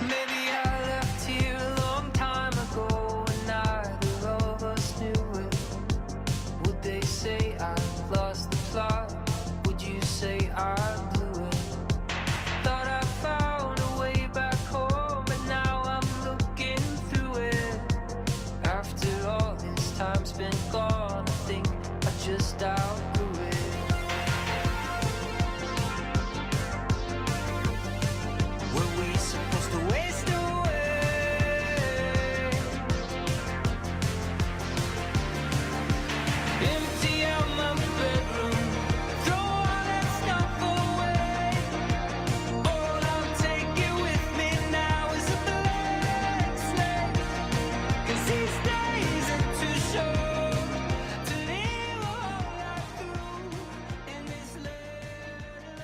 Maybe I left here a long time ago and neither of us knew it. Would they say I lost the plot? Would you say I blew it? Thought I found a way back home, but now I'm looking through it. After all this time spent gone, I think I just outgrew it. Were we supposed to waste away? Empty out my bedroom, throw all that stuff away. All I'll take it with me now is a blank slate. 'Cause these days are too short to live a whole life through in this landlocked,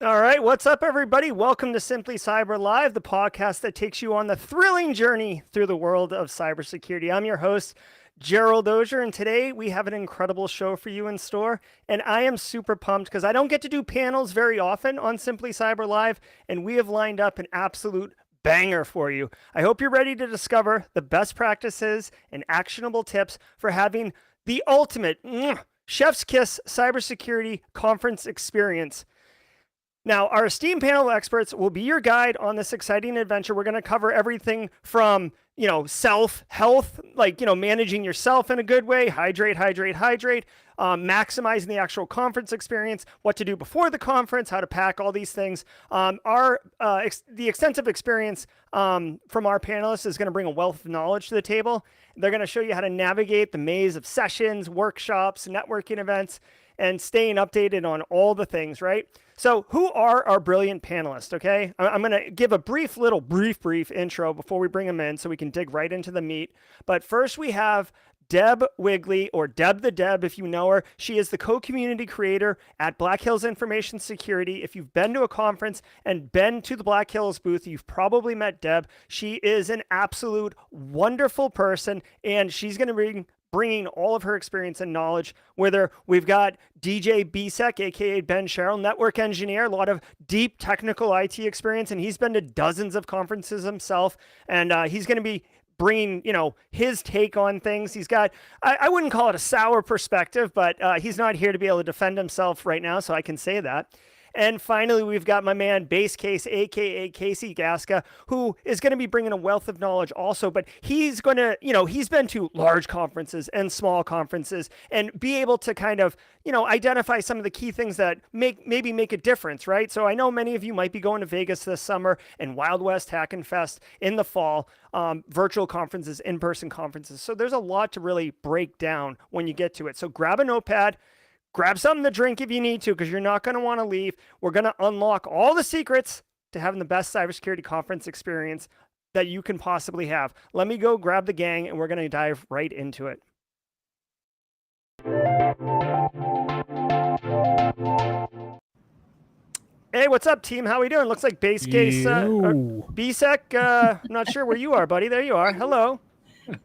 All right, what's up, everybody? Welcome to Simply Cyber Live, the podcast that takes you on the thrilling journey through the world of cybersecurity. I'm your host, Gerald Dozier, and today we have an incredible show for you in store. And I am super pumped because I don't get to do panels very often on Simply Cyber Live, and we have lined up an absolute banger for you. I hope you're ready to discover the best practices and actionable tips for having the ultimate chef's kiss cybersecurity conference experience. Now, our esteemed panel of experts will be your guide on this exciting adventure. We're going to cover everything from, self-health, like, managing yourself in a good way, hydrate, maximizing the actual conference experience, what to do before the conference, how to pack, all these things. The extensive experience from our panelists is going to bring a wealth of knowledge to the table. They're going to show you how to navigate the maze of sessions, workshops, networking events, and staying updated on all the things, right? So who are our brilliant panelists, okay? I'm going to give a brief intro before we bring them in so we can dig right into the meat. But first we have Deb Wigley, or DebtheDeb if you know her. She is the co-community creator at Black Hills Information Security. If you've been to a conference and been to the Black Hills booth, you've probably met Deb. She is an absolute wonderful person, and she's going to bringing all of her experience and knowledge with her. We've got DJ Bsec, aka Ben Sherrill, network engineer, a lot of deep technical IT experience, and he's been to dozens of conferences himself, and he's going to be bringing, his take on things. He's got, I wouldn't call it a sour perspective, but he's not here to be able to defend himself right now, so I can say that. And finally, we've got my man, Base Case, aka Casey Gasca, who is going to be bringing a wealth of knowledge also, but he's going to, he's been to large conferences and small conferences and be able to kind of, identify some of the key things that maybe make a difference, right? So I know many of you might be going to Vegas this summer and Wild West Hack and Fest in the fall, virtual conferences, in-person conferences. So there's a lot to really break down when you get to it. So grab a notepad, grab something to drink if you need to, because you're not going to want to leave. We're going to unlock all the secrets to having the best cybersecurity conference experience that you can possibly have. Let me go grab the gang, and we're going to dive right into it. Hey, what's up, team? How we doing? Looks like Base Case, Bsec. I'm not sure where you are, buddy. There you are. Hello.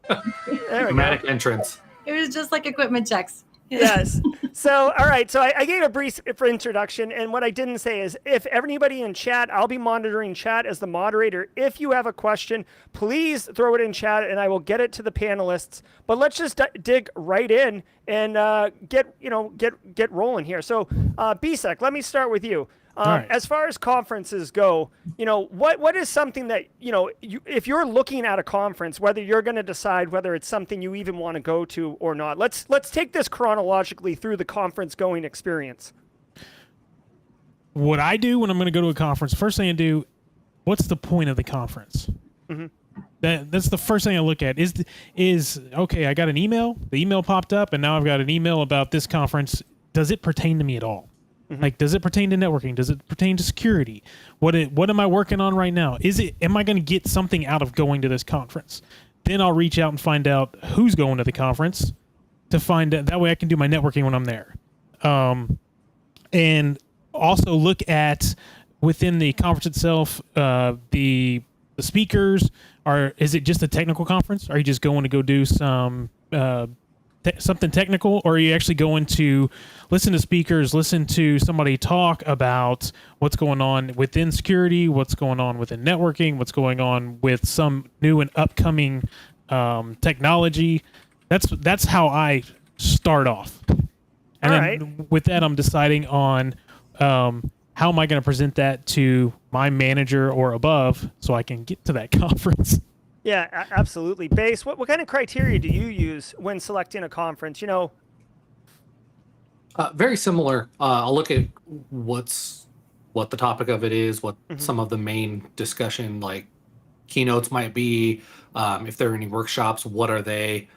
There we Dramatic go. entrance. It was just like equipment checks. Yes. So, all right. So I gave a brief introduction, and what I didn't say is if anybody in chat, I'll be monitoring chat as the moderator. If you have a question, please throw it in chat, and I will get it to the panelists. But let's just dig right in and get rolling here. So, Bsec, let me start with you. Right. As far as conferences go, what is something that, if you're looking at a conference, whether you're going to decide whether it's something you even want to go to or not, let's take this chronologically through the conference going experience. What I do when I'm going to go to a conference, first thing I do, what's the point of the conference? Mm-hmm. That's the first thing I look at is okay, I got an email, the email popped up, and now I've got an email about this conference. Does it pertain to me at all? Mm-hmm. Like, does it pertain to networking? Does it pertain to security? What am I working on right now? Am I going to get something out of going to this conference? Then I'll reach out and find out who's going to the conference. to find that way I can do my networking when I'm there. And also look at within the conference itself, the speakers is it just a technical conference? Are you just going to go do some something technical, or are you actually going to listen to speakers, listen to somebody talk about what's going on within security, what's going on within networking, what's going on with some new and upcoming technology? That's how I start off. And then with that, I'm deciding on how am I going to present that to my manager or above so I can get to that conference. Yeah, absolutely. Base, what kind of criteria do you use when selecting a conference? Very similar. I'll look at what the topic of it is, what some of the main discussion like keynotes might be. If there are any workshops, what are they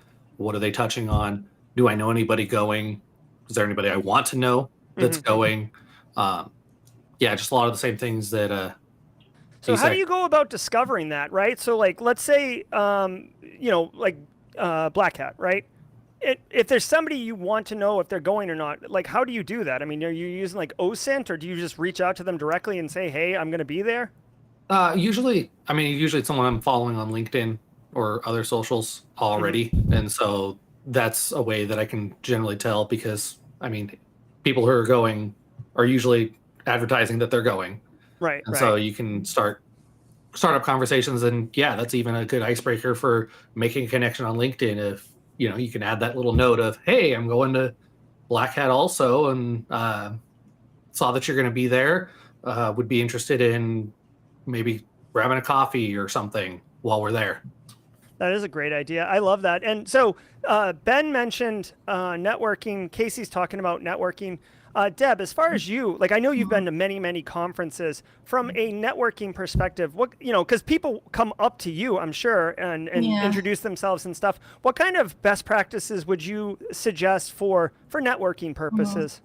touching on? Do I know anybody going? Is there anybody I want to know that's going? Yeah, just a lot of the same things that. So how do you go about discovering that, right? So like, let's say, Black Hat, right? If there's somebody you want to know if they're going or not, like, how do you do that? I mean, are you using like OSINT, or do you just reach out to them directly and say, hey, I'm going to be there? Usually it's someone I'm following on LinkedIn or other socials already. And so that's a way that I can generally tell, because people who are going are usually advertising that they're going. Right. And so you can start up conversations, and that's even a good icebreaker for making a connection on LinkedIn. If you can add that little note of, hey, I'm going to Black Hat also, and saw that you're going to be there. Would be interested in maybe grabbing a coffee or something while we're there. That is a great idea. I love that. And so Ben mentioned networking. Casey's talking about networking. Deb, as far as you, like, I know you've been to many, many conferences. From a networking perspective, what, because people come up to you, I'm sure, and introduce themselves and stuff. What kind of best practices would you suggest for networking purposes?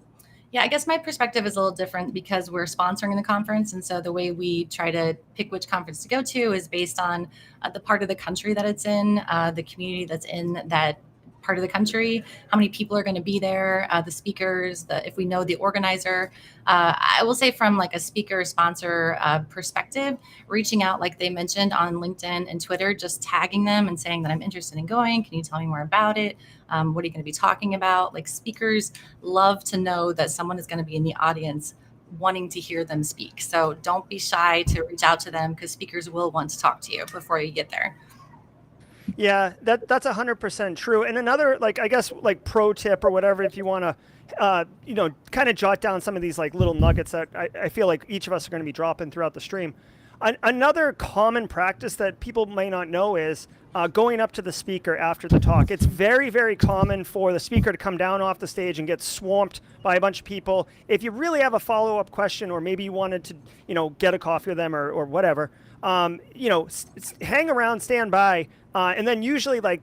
Yeah, I guess my perspective is a little different because we're sponsoring the conference. And so the way we try to pick which conference to go to is based on the part of the country that it's in, the community that's in that part of the country, how many people are going to be there, the speakers, if we know the organizer. I will say from like a speaker sponsor perspective, reaching out, like they mentioned, on LinkedIn and Twitter, just tagging them and saying that I'm interested in going. Can you tell me more about it? What are you going to be talking about? Like, speakers love to know that someone is going to be in the audience wanting to hear them speak. So don't be shy to reach out to them, because speakers will want to talk to you before you get there. Yeah, that's 100% true. And another, like, I guess, like, pro tip or whatever, if you want to, kind of jot down some of these like little nuggets that I feel like each of us are going to be dropping throughout the stream. Another common practice that people may not know is going up to the speaker after the talk. It's very, very common for the speaker to come down off the stage and get swamped by a bunch of people. If you really have a follow-up question, or maybe you wanted to, get a coffee with them or whatever, hang around, stand by, and then usually like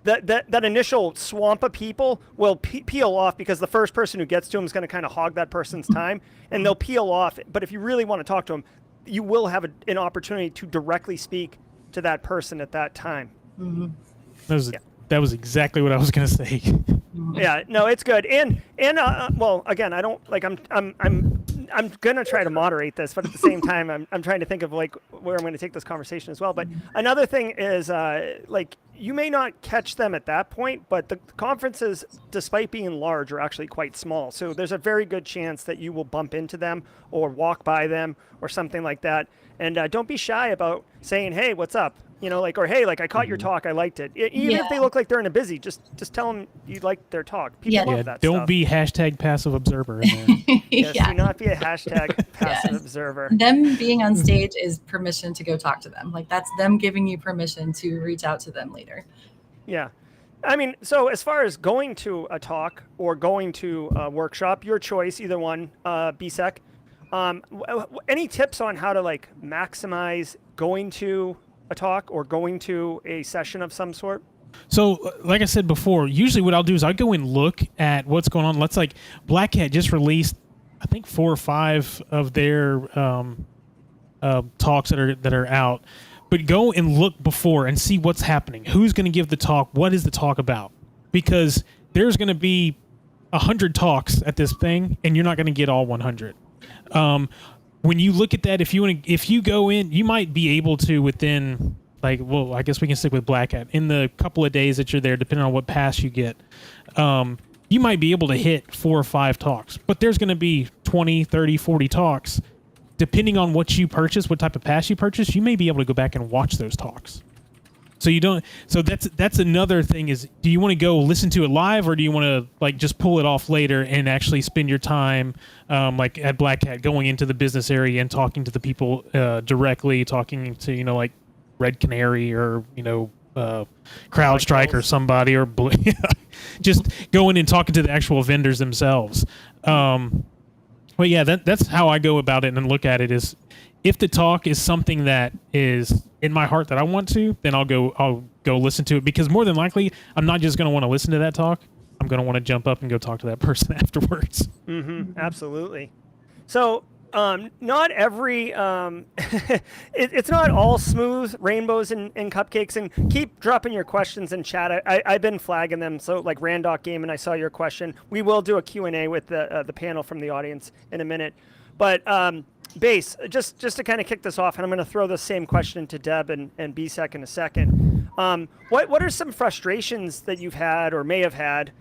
that initial swamp of people will peel off, because the first person who gets to them is going to kind of hog that person's time, and they'll peel off. But if you really want to talk to them, you will have an opportunity to directly speak to that person at that time. Mm-hmm. That was exactly what I was going to say. Yeah, no, it's good. And well, again, I don't like, I'm going to try to moderate this, but at the same time, I'm trying to think of like where I'm going to take this conversation as well. But another thing is like, you may not catch them at that point, but the conferences, despite being large, are actually quite small. So there's a very good chance that you will bump into them or walk by them or something like that. And don't be shy about saying, hey, what's up? Or hey, like, I caught your talk, I liked it. Even if they look like they're in a busy, just tell them you liked their talk. People love that don't stuff. be hashtag passive observer in there. Yes, do not be a hashtag passive observer. Them being on stage is permission to go talk to them. Like, that's them giving you permission to reach out to them later. Yeah. I mean, so as far as going to a talk or going to a workshop, your choice, either one, Bsec. Any tips on how to like maximize going to a talk or going to a session of some sort? So, like I said before, usually what I'll do is I go and look at what's going on. Let's like Black Hat just released, I think 4 or 5 of their talks that are out. But go and look before and see what's happening. Who's going to give the talk? What is the talk about? Because there's going to be 100 talks at this thing, and you're not going to get all 100. When you look at that, if you go in, you might be able to within, like, well, I guess we can stick with Black Hat. In the couple of days that you're there, depending on what pass you get, you might be able to hit 4 or 5 talks. But there's going to be 20, 30, 40 talks. Depending on what you purchase, what type of pass you purchase, you may be able to go back and watch those talks. So you don't. So that's another thing is, do you want to go listen to it live, or do you want to like just pull it off later and actually spend your time, like at Black Hat, going into the business area and talking to the people directly, talking to like Red Canary or CrowdStrike or somebody, or just going and talking to the actual vendors themselves. But yeah, that's how I go about it and look at it is, if the talk is something that is in my heart that I want to, then I'll go listen to it, because more than likely I'm not just going to want to listen to that talk. I'm going to want to jump up and go talk to that person afterwards. Mm-hmm, absolutely. So not every it's not all smooth rainbows and cupcakes, and keep dropping your questions in chat. I've been flagging them. So like Randock Game, and I saw your question. We will do a Q&A with the panel from the audience in a minute, but Base, just to kind of kick this off, and I'm going to throw the same question to Deb and Bsec in a second. What are some frustrations that you've had or may have had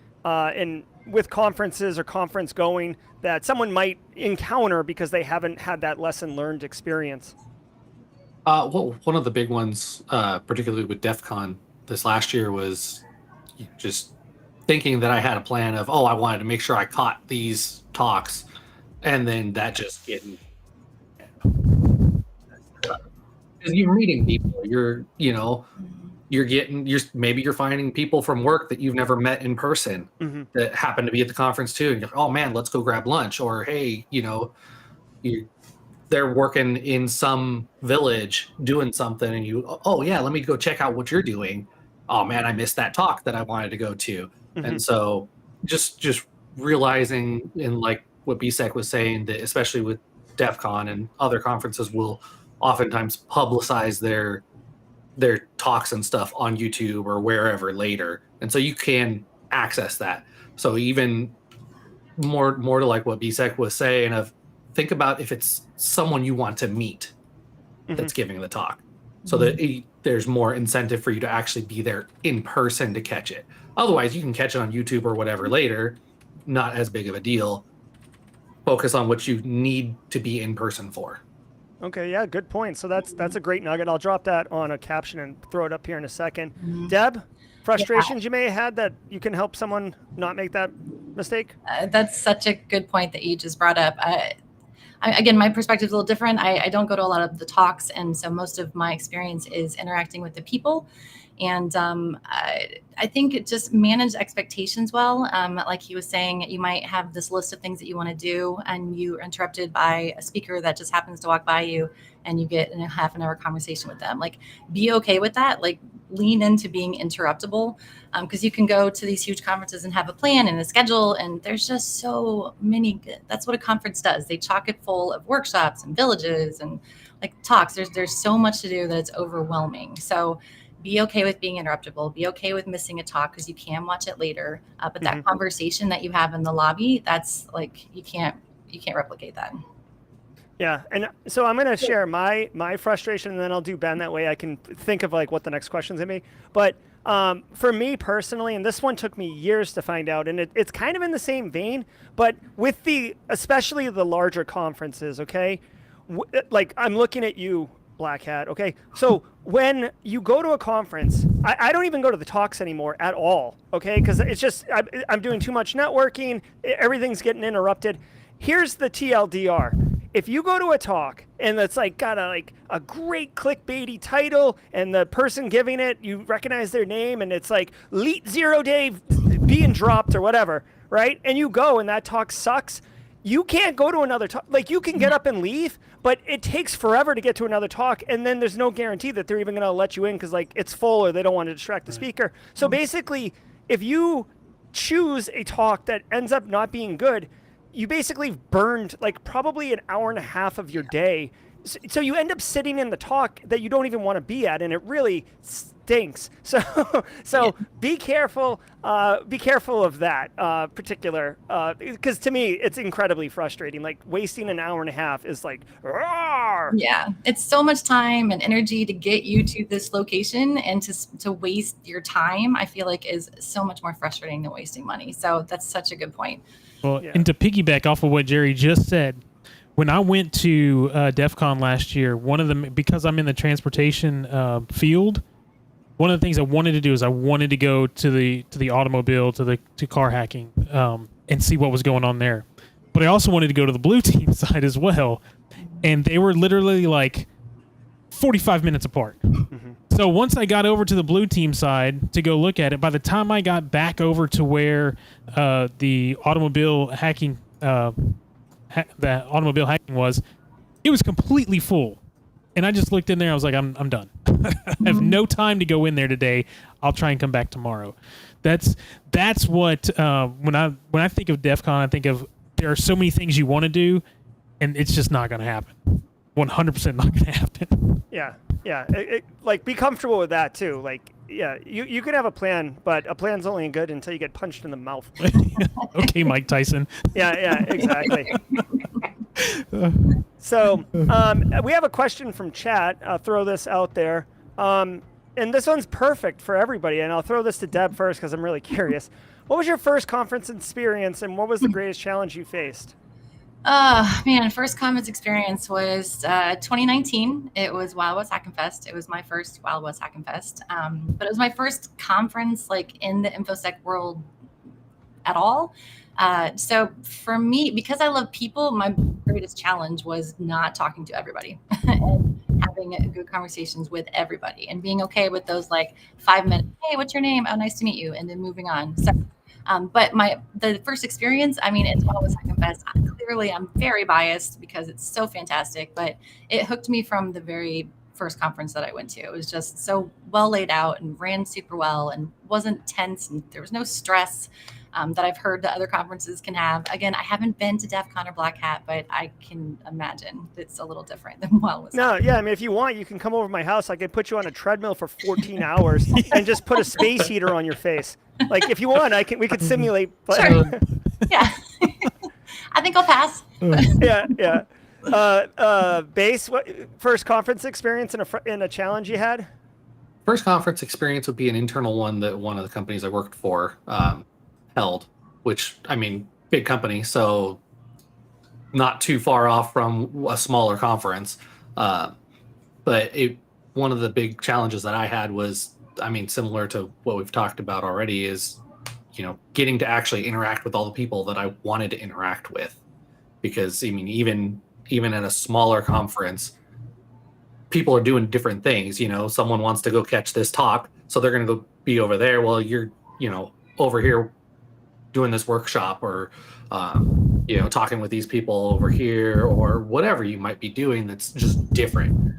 with conferences or conference going that someone might encounter because they haven't had that lesson learned experience? Well, one of the big ones, particularly with Defcon this last year, was just thinking that I had a plan of, I wanted to make sure I caught these talks, and then that just getting, because you're meeting people, maybe you're finding people from work that you've never met in person, mm-hmm. that happen to be at the conference too, and you're like, oh man, let's go grab lunch, or hey, they're working in some village doing something, and let me go check out what you're doing. Oh man, I missed that talk that I wanted to go to. Mm-hmm. And so just realizing, in like what Bsec was saying, that especially with DEFCON and other conferences will oftentimes publicize their talks and stuff on YouTube or wherever later, and so you can access that. So even more to like what Bsec was saying, of think about if it's someone you want to meet, mm-hmm. that's giving the talk, so mm-hmm. that there's more incentive for you to actually be there in person to catch it. Otherwise, you can catch it on YouTube or whatever later, not as big of a deal. Focus on what you need to be in person for. Okay, yeah, good point. So that's a great nugget. I'll drop that on a caption and throw it up here in a second. Mm-hmm. Deb, frustrations you may have had that you can help someone not make that mistake? That's such a good point that you just brought up. Again, my perspective is a little different. I don't go to a lot of the talks, and so most of my experience is interacting with the people. And I think it just manage expectations well. Like he was saying, you might have this list of things that you want to do, and you're interrupted by a speaker that just happens to walk by you, and you get in a half an hour conversation with them. Like, be okay with that. Like, lean into being interruptible, because you can go to these huge conferences and have a plan and a schedule, and there's just so many. That's what a conference does. They chock it full of workshops and villages and like talks. There's so much to do that it's overwhelming. So be okay with being interruptible. Be okay with missing a talk, because you can watch it later. But that mm-hmm. conversation that you have in the lobby, that's like you can't replicate that. Yeah, and so I'm going to share my frustration, and then I'll do Ben. That way I can think of like what the next question's going to be. But for me personally, and this one took me years to find out, and it's kind of in the same vein, but with especially the larger conferences, okay? Like, I'm looking at you, Black Hat, okay? So when you go to a conference, I don't even go to the talks anymore at all, okay? Because it's just, I'm doing too much networking, everything's getting interrupted. Here's the TLDR. If you go to a talk and it's like got a great clickbaity title, and the person giving it, you recognize their name, and it's like Elite 0 Day being dropped or whatever, right? And you go and that talk sucks, you can't go to another talk. Like, you can get up and leave, but it takes forever to get to another talk, and then there's no guarantee that they're even going to let you in because like it's full, or they don't want to distract the speaker. So basically, if you choose a talk that ends up not being good, you basically burned like probably an hour and a half of your day So you end up sitting in the talk that you don't even want to be at, and it really stinks. So be careful. Be careful of that particular, because to me it's incredibly frustrating. Like wasting an hour and a half is like, roar! Yeah, it's so much time and energy to get you to this location, and to waste your time, I feel like is so much more frustrating than wasting money. So that's such a good point. Well, and to piggyback off of what Jerry just said, when I went to Defcon last year, because I'm in the transportation field, one of the things I wanted to do is I wanted to go to the automobile, to car hacking, and see what was going on there. But I also wanted to go to the blue team side as well, and they were literally like 45 minutes apart. So once I got over to the blue team side to go look at it, by the time I got back over to where the automobile hacking was, it was completely full. And I just looked in there. I was like, I'm done. I have no time to go in there today. I'll try and come back tomorrow. That's what when I think of DEF CON, I think of there are so many things you want to do, and it's just not going to happen. 100% not going to happen. Yeah. Like be comfortable with that too. Like, yeah, you can have a plan, but a plan's only good until you get punched in the mouth. Okay, Mike Tyson. Yeah, exactly. So we have a question from chat. I'll throw this out there. And this one's perfect for everybody. And I'll throw this to Deb first because I'm really curious. What was your first conference experience, and what was the greatest challenge you faced? Man, first conference experience was 2019. It was Wildwoods Hackin' Fest. It was my first Wildwoods Hackin' Fest. But it was my first conference like in the InfoSec world at all. So for me, because I love people, my greatest challenge was not talking to everybody and having good conversations with everybody and being okay with those like 5 minutes. Hey, what's your name? Oh, nice to meet you. And then moving on. So, but the first experience, I mean, it's always Hackin' Fest. Clearly, I'm very biased because it's so fantastic, but it hooked me from the very first conference that I went to. It was just so well laid out and ran super well and wasn't tense, and there was no stress that I've heard that other conferences can have. Again, I haven't been to DEF CON or Black Hat, but I can imagine it's a little different than Wildwoods. No, yeah, I mean, if you want, you can come over to my house. I could put you on a treadmill for 14 hours and just put a space heater on your face. Like, if you want, we could simulate. But sure. Yeah. I think I'll pass. Yeah. Base, what first conference experience in a challenge you had? First conference experience would be an internal one that one of the companies I worked for held, which, I mean, big company, so not too far off from a smaller conference. But one of the big challenges that I had was, I mean, similar to what we've talked about already, is, you know, getting to actually interact with all the people that I wanted to interact with. Because, I mean, even at a smaller conference, people are doing different things. You know, someone wants to go catch this talk, so they're going to go be over there. Well, you're, you know, over here doing this workshop, or, you know, talking with these people over here, or whatever you might be doing that's just different.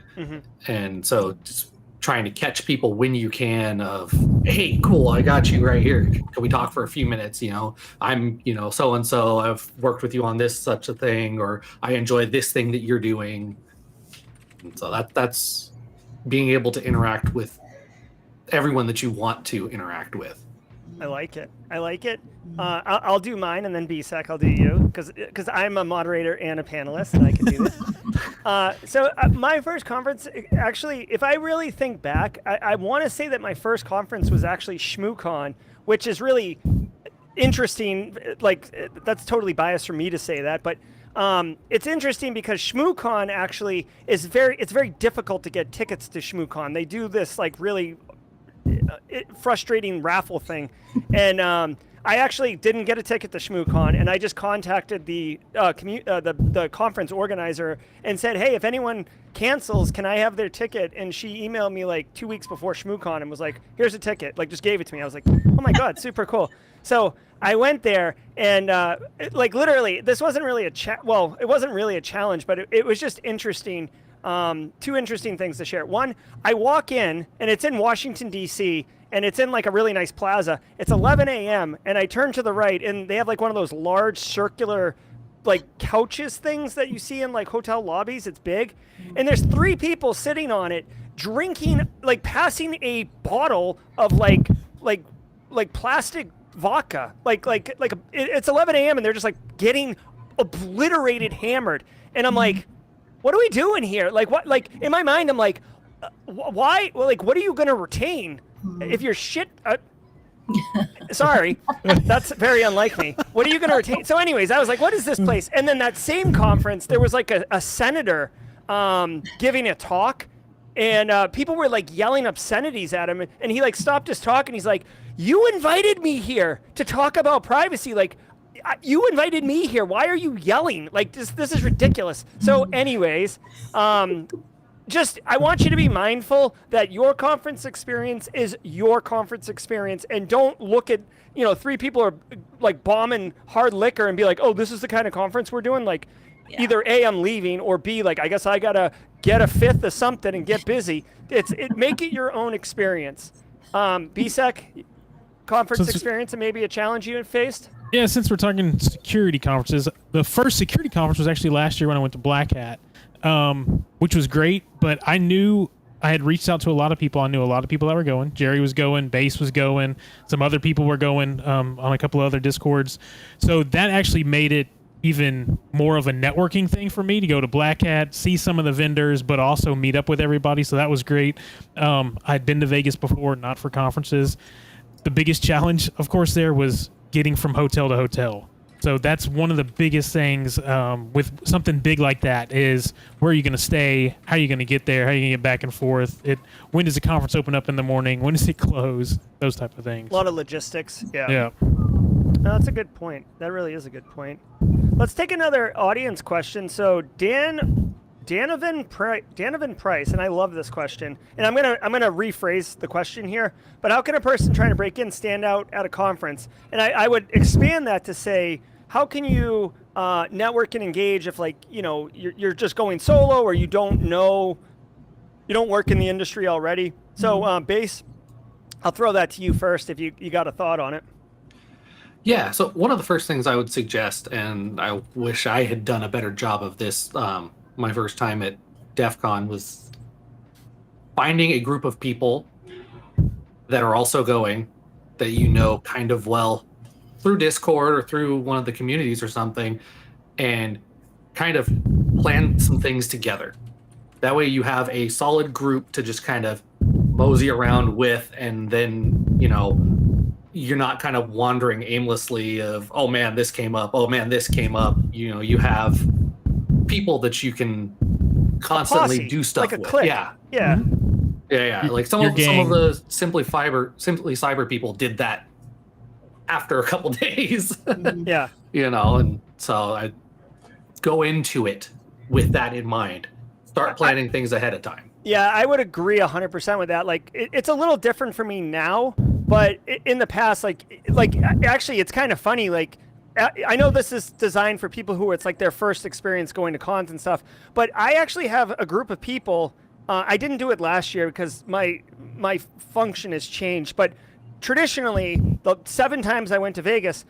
And so just trying to catch people when you can of, hey, cool, I got you right here. Can we talk for a few minutes? You know, I'm, you know, so-and-so, I've worked with you on this, such a thing, or I enjoy this thing that you're doing. And so that's being able to interact with everyone that you want to interact with. I like it. I'll do mine, and then Bsec, I'll do you, because I'm a moderator and a panelist, and I can do this. So my first conference, actually, if I really think back, I want to say that my first conference was actually ShmooCon, which is really interesting. Like, that's totally biased for me to say that, but it's interesting because ShmooCon actually is it's very difficult to get tickets to ShmooCon. They do this like really frustrating raffle thing, and I actually didn't get a ticket to ShmooCon, and I just contacted the conference organizer and said, hey, if anyone cancels, can I have their ticket? And she emailed me like 2 weeks before ShmooCon and was like, here's a ticket, like just gave it to me. I was like, oh my god, super cool. So I went there, and like literally, this wasn't really it wasn't really a challenge, but it was just interesting. Two interesting things to share. One, I walk in, and it's in Washington, D.C., and it's in like a really nice plaza. It's 11 a.m., and I turn to the right, and they have like one of those large circular like couches things that you see in like hotel lobbies. It's big, and there's 3 people sitting on it drinking, like passing a bottle of like plastic vodka, it's 11 a.m. and they're just like getting obliterated, hammered, and I'm like, what are we doing here? Like what? Like in my mind, I'm like, why? Well, like what are you gonna retain if you're shit? Sorry, that's very unlike me. What are you gonna retain? So, anyways, I was like, what is this place? And then that same conference, there was like a senator giving a talk, and people were like yelling obscenities at him, and he like stopped his talk, and he's like, "You invited me here to talk about privacy. Like, you invited me here. Why are you yelling? Like, this is ridiculous." So, anyways, just I want you to be mindful that your conference experience is your conference experience, and don't look at 3 people are like bombing hard liquor and be like, "Oh, this is the kind of conference we're doing." Like, either A, I'm leaving, or B, like I guess I gotta get a 5th of something and get busy. Make it your own experience. Bsec conference experience and maybe a challenge you had faced. Yeah, since we're talking security conferences, the first security conference was actually last year when I went to Black Hat, which was great. But I knew I had reached out to a lot of people. I knew a lot of people that were going. Jerry was going, Base was going, some other people were going on a couple of other Discords. So that actually made it even more of a networking thing for me to go to Black Hat, see some of the vendors, but also meet up with everybody. So that was great. I'd been to Vegas before, not for conferences. The biggest challenge, of course, there was getting from hotel to hotel. So that's one of the biggest things with something big like that is where are you going to stay? How are you going to get there? How are you going to get back and forth? When does the conference open up in the morning? When does it close? Those type of things. A lot of logistics. Yeah. Yeah. No, that's a good point. That really is a good point. Let's take another audience question. So Danovan Price, and I love this question. And I'm gonna rephrase the question here. But how can a person trying to break in stand out at a conference? And I would expand that to say, how can you network and engage if you're just going solo or you don't work in the industry already? So Base, I'll throw that to you first if you got a thought on it. Yeah, so one of the first things I would suggest, and I wish I had done a better job of this my first time at Defcon, was finding a group of people that are also going that kind of well through Discord or through one of the communities or something, and kind of plan some things together. That way you have a solid group to just kind of mosey around with, and then, you're not kind of wandering aimlessly of, oh man, this came up. Oh man, this came up. You have people that you can constantly do stuff like a with. clique. Yeah. Yeah. Yeah. Like some of the Simply Cyber people did that after a couple days. Yeah. And so I go into it with that in mind. Start planning things ahead of time. Yeah, I would agree 100% with that. Like, it's a little different for me now, but in the past, actually, it's kind of funny. Like, I know this is designed for people who it's like their first experience going to cons and stuff, but I actually have a group of people. I didn't do it last year because my function has changed, but traditionally, the 7 times I went to Vegas,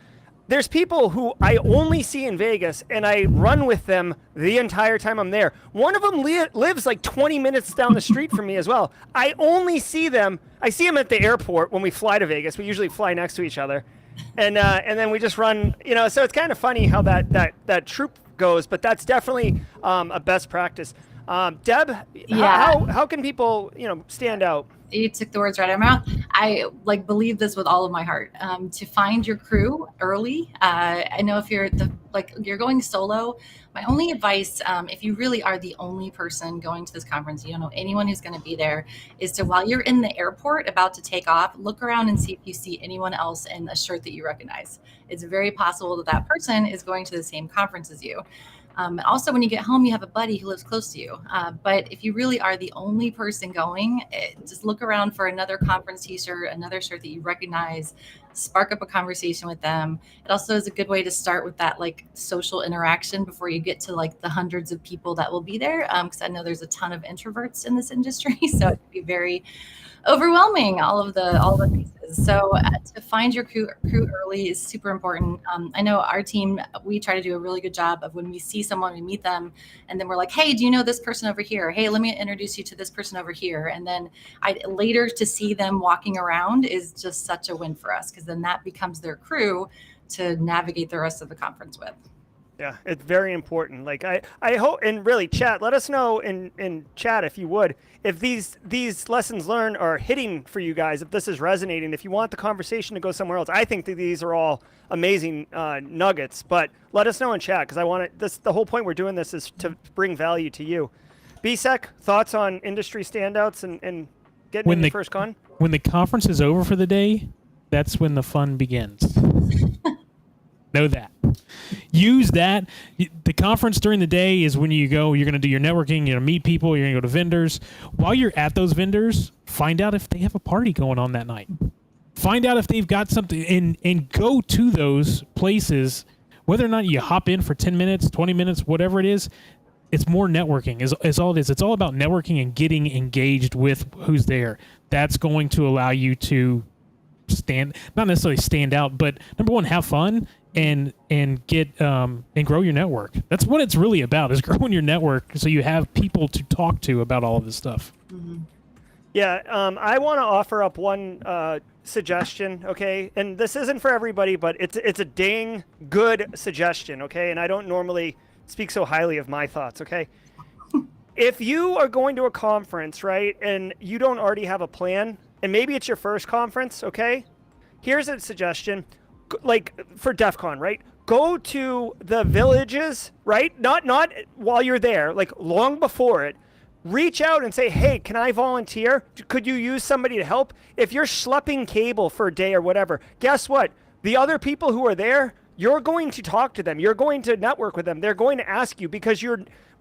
there's people who I only see in Vegas, and I run with them the entire time I'm there. One of them lives like 20 minutes down the street from me as well. I only see them. I see them at the airport when we fly to Vegas. We usually fly next to each other, and then we just run. So it's kind of funny how that troop goes, but that's definitely a best practice. Deb, Yeah. how can people stand out? You took the words right out of my mouth. I believe this with all of my heart. To find your crew early. I know if you're you're going solo, my only advice, if you really are the only person going to this conference, you don't know anyone who's going to be there, is to, while you're in the airport about to take off, look around and see if you see anyone else in a shirt that you recognize. It's very possible that person is going to the same conference as you. Also, when you get home, you have a buddy who lives close to you. But if you really are the only person going, just look around for another conference t-shirt, another shirt that you recognize, spark up a conversation with them. It also is a good way to start with that social interaction before you get to the hundreds of people that will be there. Because I know there's a ton of introverts in this industry, so it can be very overwhelming, all of the pieces. So to find your crew early is super important. I know our team, we try to do a really good job of when we see someone, we meet them, and then we're like, hey, do you know this person over here? Hey, let me introduce you to this person over here. And then later to see them walking around is just such a win for us, because then that becomes their crew to navigate the rest of the conference with. Yeah, it's very important. Like I hope, and really chat, let us know in chat if you would, if these lessons learned are hitting for you guys, if this is resonating, if you want the conversation to go somewhere else. I think that these are all amazing nuggets, but let us know in chat, because I want it. The whole point we're doing this is to bring value to you. Bsec, thoughts on industry standouts and getting in the first con? When the conference is over for the day, that's when the fun begins. Know that. Use that. The conference during the day is when you go, you're going to do your networking, you're going to meet people, you're going to go to vendors. While you're at those vendors, find out if they have a party going on that night. Find out if they've got something, and go to those places. Whether or not you hop in for 10 minutes, 20 minutes, whatever it is, it's more networking is all it is. It's all about networking and getting engaged with who's there. That's going to allow you to not necessarily stand out, but number one, have fun and get and grow your network. That's what it's really about, is growing your network so you have people to talk to about all of this stuff. Mm-hmm. Yeah, I want to offer up one suggestion, okay? And this isn't for everybody, but it's a dang good suggestion, okay? And I don't normally speak so highly of my thoughts, okay? If you are going to a conference, right, and you don't already have a plan, and maybe it's your first conference, okay? Here's a suggestion, like for Defcon, right? Go to the villages, right? Not while you're there, like long before it. Reach out and say, hey, can I volunteer? Could you use somebody to help? If you're schlepping cable for a day or whatever, guess what? The other people who are there, you're going to talk to them. You're going to network with them. They're going to ask you, because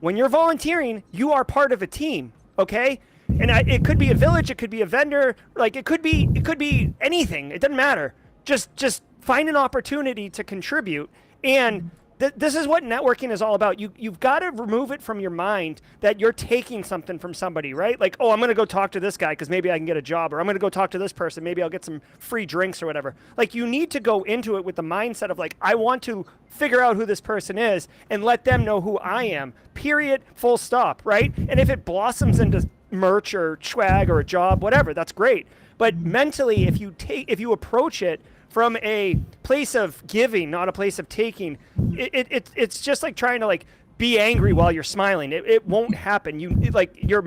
when you're volunteering, you are part of a team, okay? And it could be a village, it could be a vendor, like it could be anything. It doesn't matter. Just find an opportunity to contribute. And this is what networking is all about. You've got to remove it from your mind that you're taking something from somebody, right? Like, oh, I'm going to go talk to this guy because maybe I can get a job, or I'm going to go talk to this person, maybe I'll get some free drinks or whatever. Like, you need to go into it with the mindset of like, I want to figure out who this person is and let them know who I am, period, full stop, right? And if it blossoms into merch or swag or a job, whatever, that's great. But mentally, if you approach it from a place of giving, not a place of taking, it's just like trying to like be angry while you're smiling. It won't happen. Your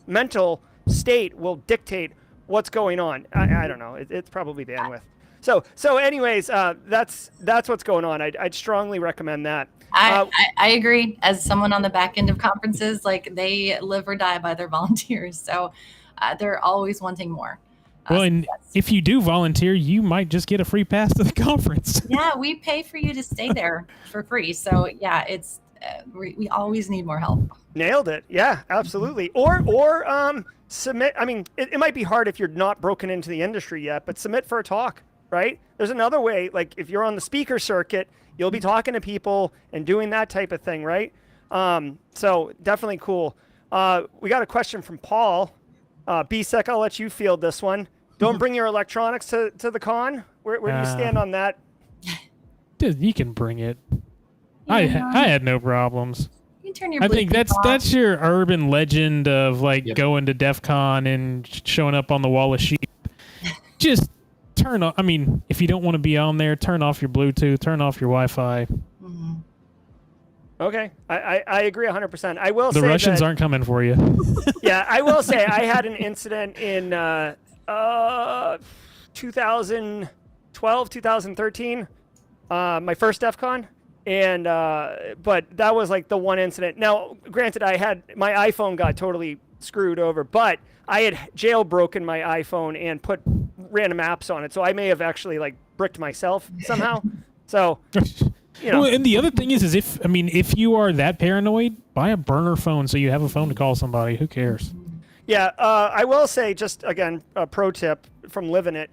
mental state will dictate what's going on. I don't know. It's probably bandwidth. So anyways, that's what's going on. I'd strongly recommend that. I agree. As someone on the back end of conferences, like, they live or die by their volunteers. So they're always wanting more. Well, and if you do volunteer, you might just get a free pass to the conference. Yeah, we pay for you to stay there for free. So yeah, it's we always need more help. Nailed it. Yeah, absolutely. Or submit. I mean, it might be hard if you're not broken into the industry yet, but submit for a talk, right? There's another way. Like, if you're on the speaker circuit, you'll be talking to people and doing that type of thing, right? So definitely cool. We got a question from Paul. Bsec, I'll let you field this one. Don't bring your electronics to the con. Where do you stand on that? Dude, you can bring it. I had no problems. You can turn your I think Bluetooth off. that's your urban legend of like Yep. going to Defcon and showing up on the wall of sheep. Just turn off. I mean, if you don't want to be on there, turn off your Bluetooth, turn off your Wi-Fi. Mhm. Okay, I agree 100%. I will The say Russians that, aren't coming for you. yeah, I will say I had an incident in 2012, 2013, my first Defcon, and but that was like the one incident. Now, granted, my iPhone got totally screwed over, but I had jailbroken my iPhone and put random apps on it, so I may have actually like bricked myself somehow. So, you know. Well, and the other thing is if you are that paranoid, buy a burner phone so you have a phone to call somebody. Who cares? Yeah, I will say, just again, a pro tip from living it,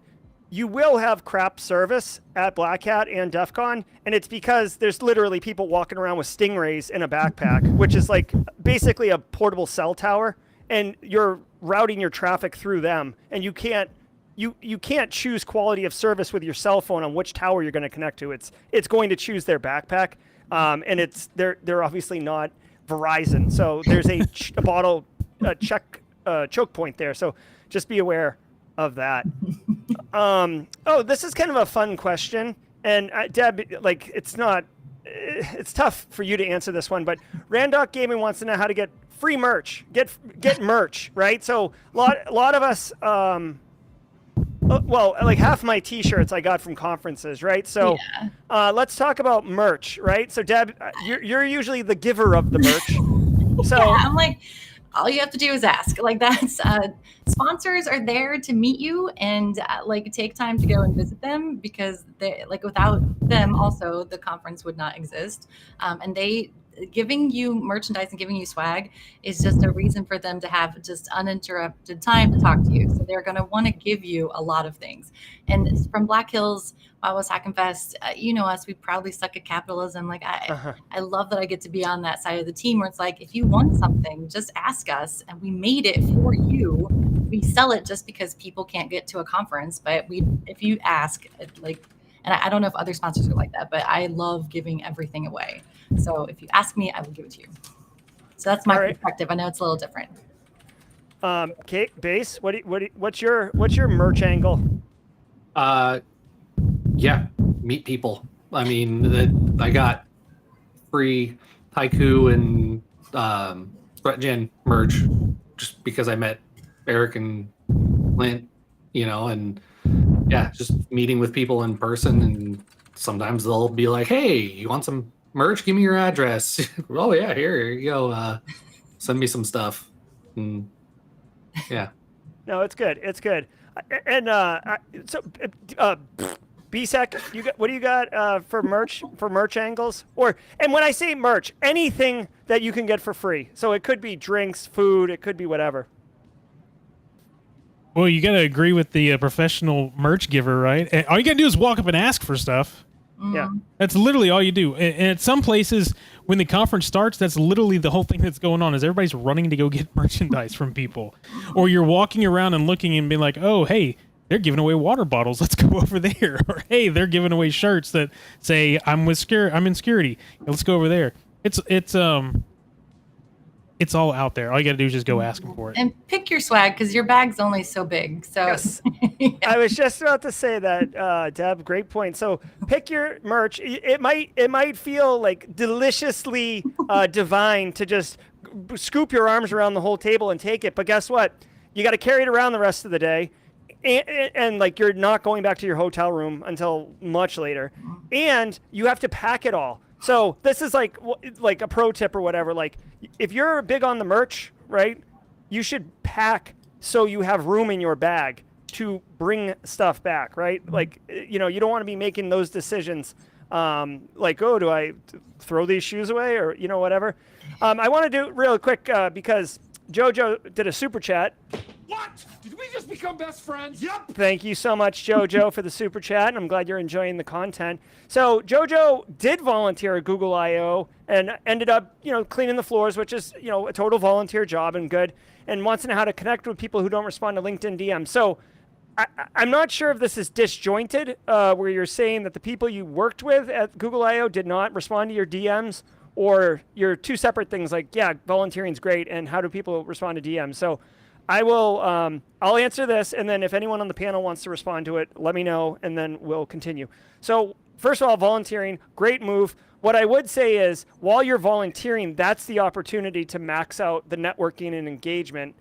you will have crap service at Black Hat and DEF CON, and it's because there's literally people walking around with Stingrays in a backpack, which is like basically a portable cell tower, and you're routing your traffic through them, and you can't you can't choose quality of service with your cell phone on which tower you're going to connect to. It's going to choose their backpack, and they're obviously not Verizon. So there's a choke point there. So just be aware of that. This is kind of a fun question, and Deb, like it's tough for you to answer this one, but Randoc Gaming wants to know how to get free merch, get merch, right? So a lot of us, well, like half my T-shirts I got from conferences, right? So let's talk about merch, right? So Deb, you're usually the giver of the merch. So yeah, I'm like, all you have to do is ask. Like that's sponsors are there to meet you and like take time to go and visit them, because they like without them also the conference would not exist. And they giving you merchandise and giving you swag is just a reason for them to have just uninterrupted time to talk to you. So they're going to want to give you a lot of things. And from Black Hills, Wildwoods Hack and Fest, you know us, we proudly suck at capitalism. Like I love that I get to be on that side of the team where it's like, if you want something, just ask us and we made it for you. We sell it just because people can't get to a conference, but if you ask, like, and I don't know if other sponsors are like that, but I love giving everything away. So if you ask me, I will give it to you. So that's my perspective. I know it's a little different. Kate, Base, what's your merch angle? Yeah, meet people. I mean, I got free Haiku and Threat Gen merch just because I met Eric and Clint, and yeah, just meeting with people in person, and sometimes they'll be like, "Hey, you want some merch? Give me your address." Oh yeah, here you go. Send me some stuff. And yeah. No, it's good. It's good. And so Bsec, what do you got for merch angles? And when I say merch, anything that you can get for free. So it could be drinks, food, it could be whatever. Well, you got to agree with the professional merch giver, right? And all you got to do is walk up and ask for stuff. Yeah. That's literally all you do. And at some places, when the conference starts, that's literally the whole thing that's going on is everybody's running to go get merchandise from people. Or you're walking around and looking and being like, oh, hey, they're giving away water bottles. Let's go over there. Or, hey, they're giving away shirts that say, I'm in security. Let's go over there. It's all out there. All you got to do is just go ask them for it. And pick your swag because your bag's only so big. So yes. I was just about to say that, Deb. Great point. So pick your merch. It might feel like deliciously divine to just scoop your arms around the whole table and take it. But guess what? You got to carry it around the rest of the day. And like you're not going back to your hotel room until much later. And you have to pack it all. So this is like a pro tip or whatever. Like if you're big on the merch, right, you should pack so you have room in your bag to bring stuff back, right? Like, you don't want to be making those decisions. Like, oh, do I throw these shoes away or, whatever. I want to do real quick because Jojo did a super chat. What? Did we just become best friends? Yep. Thank you so much, Jojo, for the super chat, and I'm glad you're enjoying the content. So Jojo did volunteer at Google I/O and ended up, cleaning the floors, which is, a total volunteer job and good, and wants to know how to connect with people who don't respond to LinkedIn DMs. So I'm not sure if this is disjointed, where you're saying that the people you worked with at Google I/O did not respond to your DMs, or you're two separate things like, yeah, volunteering's great, and how do people respond to DMs? So I will, I'll answer this, and then if anyone on the panel wants to respond to it, let me know, and then we'll continue. So first of all, volunteering, great move. What I would say is, while you're volunteering, that's the opportunity to max out the networking and engagement.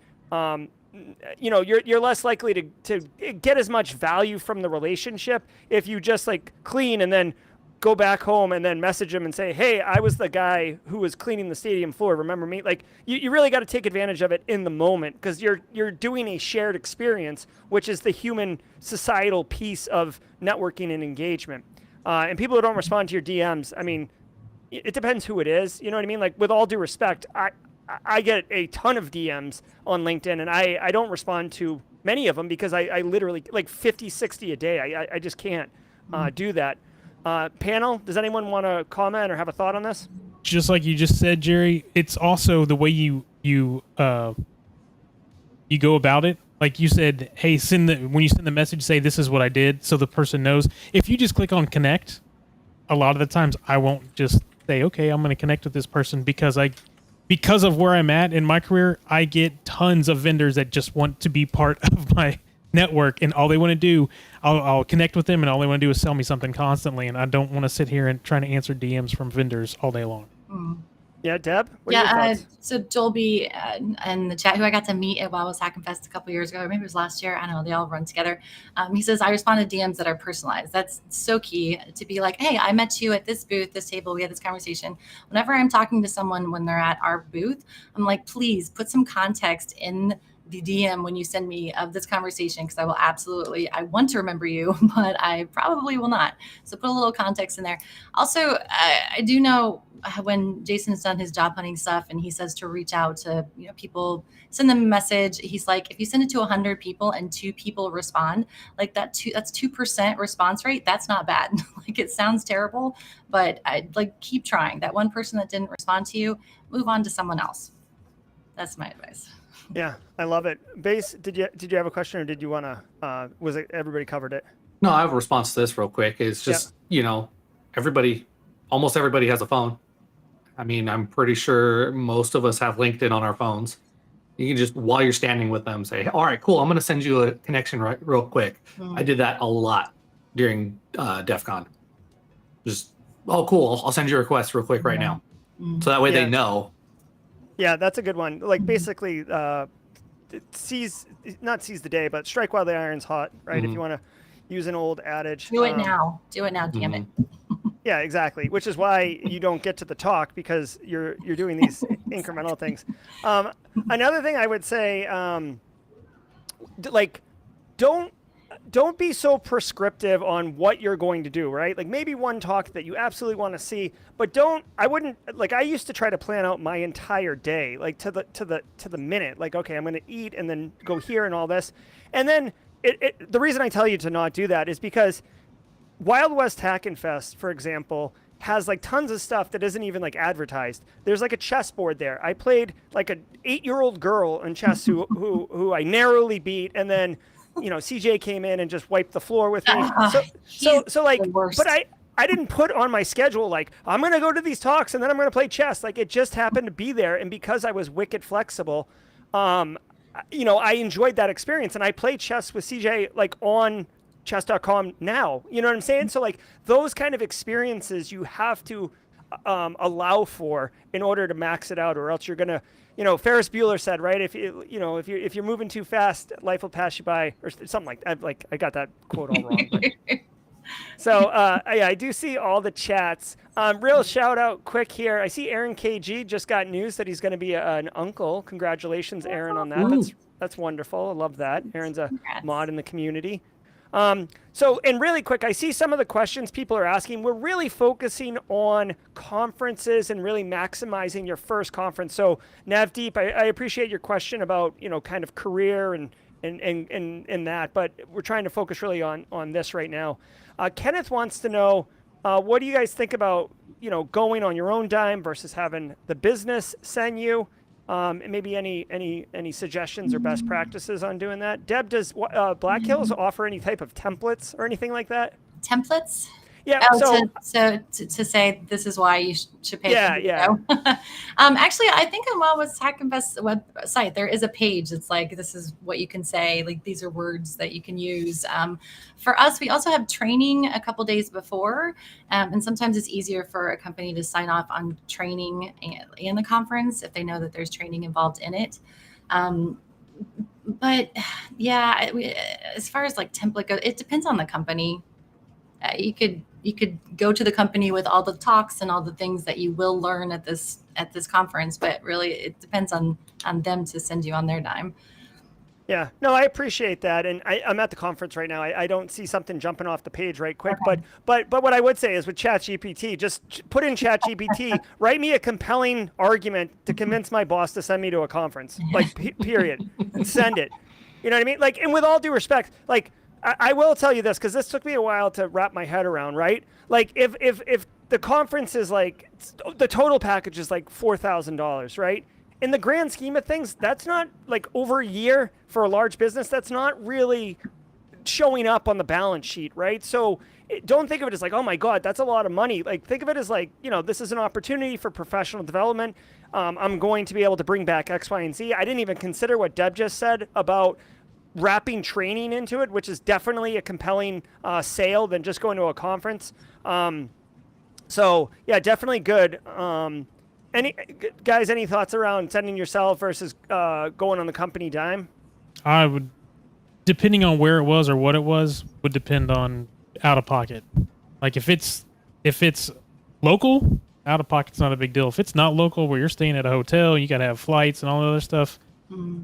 You're less likely to get as much value from the relationship if you just like clean and then go back home and then message them and say, hey, I was the guy who was cleaning the stadium floor. Remember me? Like you really got to take advantage of it in the moment because you're doing a shared experience, which is the human societal piece of networking and engagement. And people who don't respond to your DMs, I mean, it depends who it is. You know what I mean? Like with all due respect, I get a ton of DMs on LinkedIn and I don't respond to many of them because I literally like 50, 60 a day. I just can't do that. Panel, does anyone want to comment or have a thought on this? Just like you just said, Jerry, it's also the way you go about it. like you said, hey, when you send the message, say this is what I did, so the person knows. If you just click on connect, a lot of the times I won't just say, okay, I'm going to connect with this person because of where I'm at in my career, I get tons of vendors that just want to be part of my network, and all they want to do, I'll connect with them, and all they want to do is sell me something constantly, and I don't want to sit here and trying to answer DMs from vendors all day long. Yeah, Deb? What are your thoughts? So Dolby in the chat, who I got to meet at Wildwoods Hack and Fest a couple years ago, or maybe it was last year. I don't know. They all run together. He says, I respond to DMs that are personalized. That's so key to be like, hey, I met you at this booth, this table. We had this conversation. Whenever I'm talking to someone when they're at our booth, I'm like, please put some context in the DM when you send me of this conversation, because I want to remember you, but I probably will not. So put a little context in there. Also, I do know when Jason's done his job hunting stuff and he says to reach out to people, send them a message. He's like, if you send it to 100 people and 2 people respond, like that's 2% response rate. That's not bad. Like, it sounds terrible, but I'd like keep trying. That one person that didn't respond to you, move on to someone else. That's my advice. Yeah, I love it. Base, did you have a question, or did you want to? Was it everybody covered it? No, I have a response to this real quick. It's just almost everybody has a phone. I mean, I'm pretty sure most of us have LinkedIn on our phones. You can just, while you're standing with them, say, all right, cool, I'm going to send you a connection real quick. I did that a lot during Defcon. Just, oh, cool, I'll send you a request real quick right now. So that way they know. Yeah, that's a good one. Like, basically, not seize the day, but strike while the iron's hot, right? If you want to use an old adage. Do it now. Do it now, damn it. Yeah, exactly. Which is why you don't get to the talk, because you're doing these incremental things. Another thing I would say, don't be so prescriptive on what you're going to do, right? Like, maybe one talk that you absolutely want to see, but I used to try to plan out my entire day, like to the minute. Like, okay, I'm going to eat and then go here and all this. And then the reason I tell you to not do that is because Wild West Hack and Fest, for example, has like tons of stuff that isn't even like advertised. There's like a chessboard there. I played like an 8-year-old girl in chess who I narrowly beat, and then CJ came in and just wiped the floor with me. So like, but I didn't put on my schedule like, I'm going to go to these talks and then I'm going to play chess. Like, it just happened to be there, and because I was wicked flexible, I enjoyed that experience, and I play chess with CJ like on chess.com now. You know what I'm saying? So like, those kind of experiences you have to allow for in order to max it out, or else you're gonna, Ferris Bueller said, right? If you're moving too fast, life will pass you by, or something like that. Like, I got that quote all wrong. But. So I do see all the chats. Real shout out quick here. I see Aaron KG just got news that he's going to be an uncle. Congratulations, Aaron, on that. That's wonderful. I love that. Aaron's a mod in the community. And really quick, I see some of the questions people are asking. We're really focusing on conferences and really maximizing your first conference. So Navdeep, I appreciate your question about, kind of career and that, but we're trying to focus really on this right now. Kenneth wants to know, what do you guys think about, going on your own dime versus having the business send you? And maybe any suggestions or best practices on doing that? Deb, does Black Hills offer any type of templates or anything like that? Templates? Yeah. So to say this is why you should pay. Yeah. Actually, I think on Wildwoods Hack and Fest website there is a page that's like, this is what you can say. Like, these are words that you can use. For us, we also have training a couple days before, and sometimes it's easier for a company to sign off on training and the conference if they know that there's training involved in it. But yeah, as far as like template goes, it depends on the company. You could go to the company with all the talks and all the things that you will learn at this conference, but really it depends on them to send you on their dime. Yeah, no, I appreciate that, and I'm at the conference right now. I don't see something jumping off the page right quick, okay. but what I would say is with ChatGPT, just put in ChatGPT, write me a compelling argument to convince my boss to send me to a conference, like period, and send it. You know what I mean? Like, and with all due respect, like. I will tell you this, because this took me a while to wrap my head around, right? Like, if the conference is like, the total package is like $4,000, right? in the grand scheme of things, that's not like over a year for a large business. That's not really showing up on the balance sheet, right? So don't think of it as like, oh my God, that's a lot of money. Like think of it as like, this is an opportunity for professional development. I'm going to be able to bring back X, Y, and Z. I didn't even consider what Deb just said about wrapping training into it, which is definitely a compelling sale than just going to a conference. So yeah, definitely good. Any thoughts around sending yourself versus going on the company dime? I would, depending on where it was or what it was, would depend on out of pocket. Like if it's local, out of pocket's not a big deal. If it's not local, where you're staying at a hotel, you got to have flights and all the other stuff.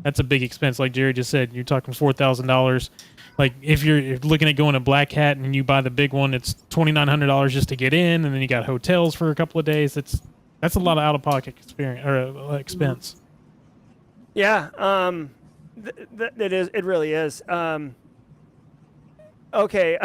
That's a big expense. Like Jerry just said, you're talking $4,000. Like if you're looking at going to Black Hat and you buy the big one, it's $2,900 just to get in, and then you got hotels for a couple of days. That's a lot of out of pocket experience or expense. Yeah, it is. It really is. Okay,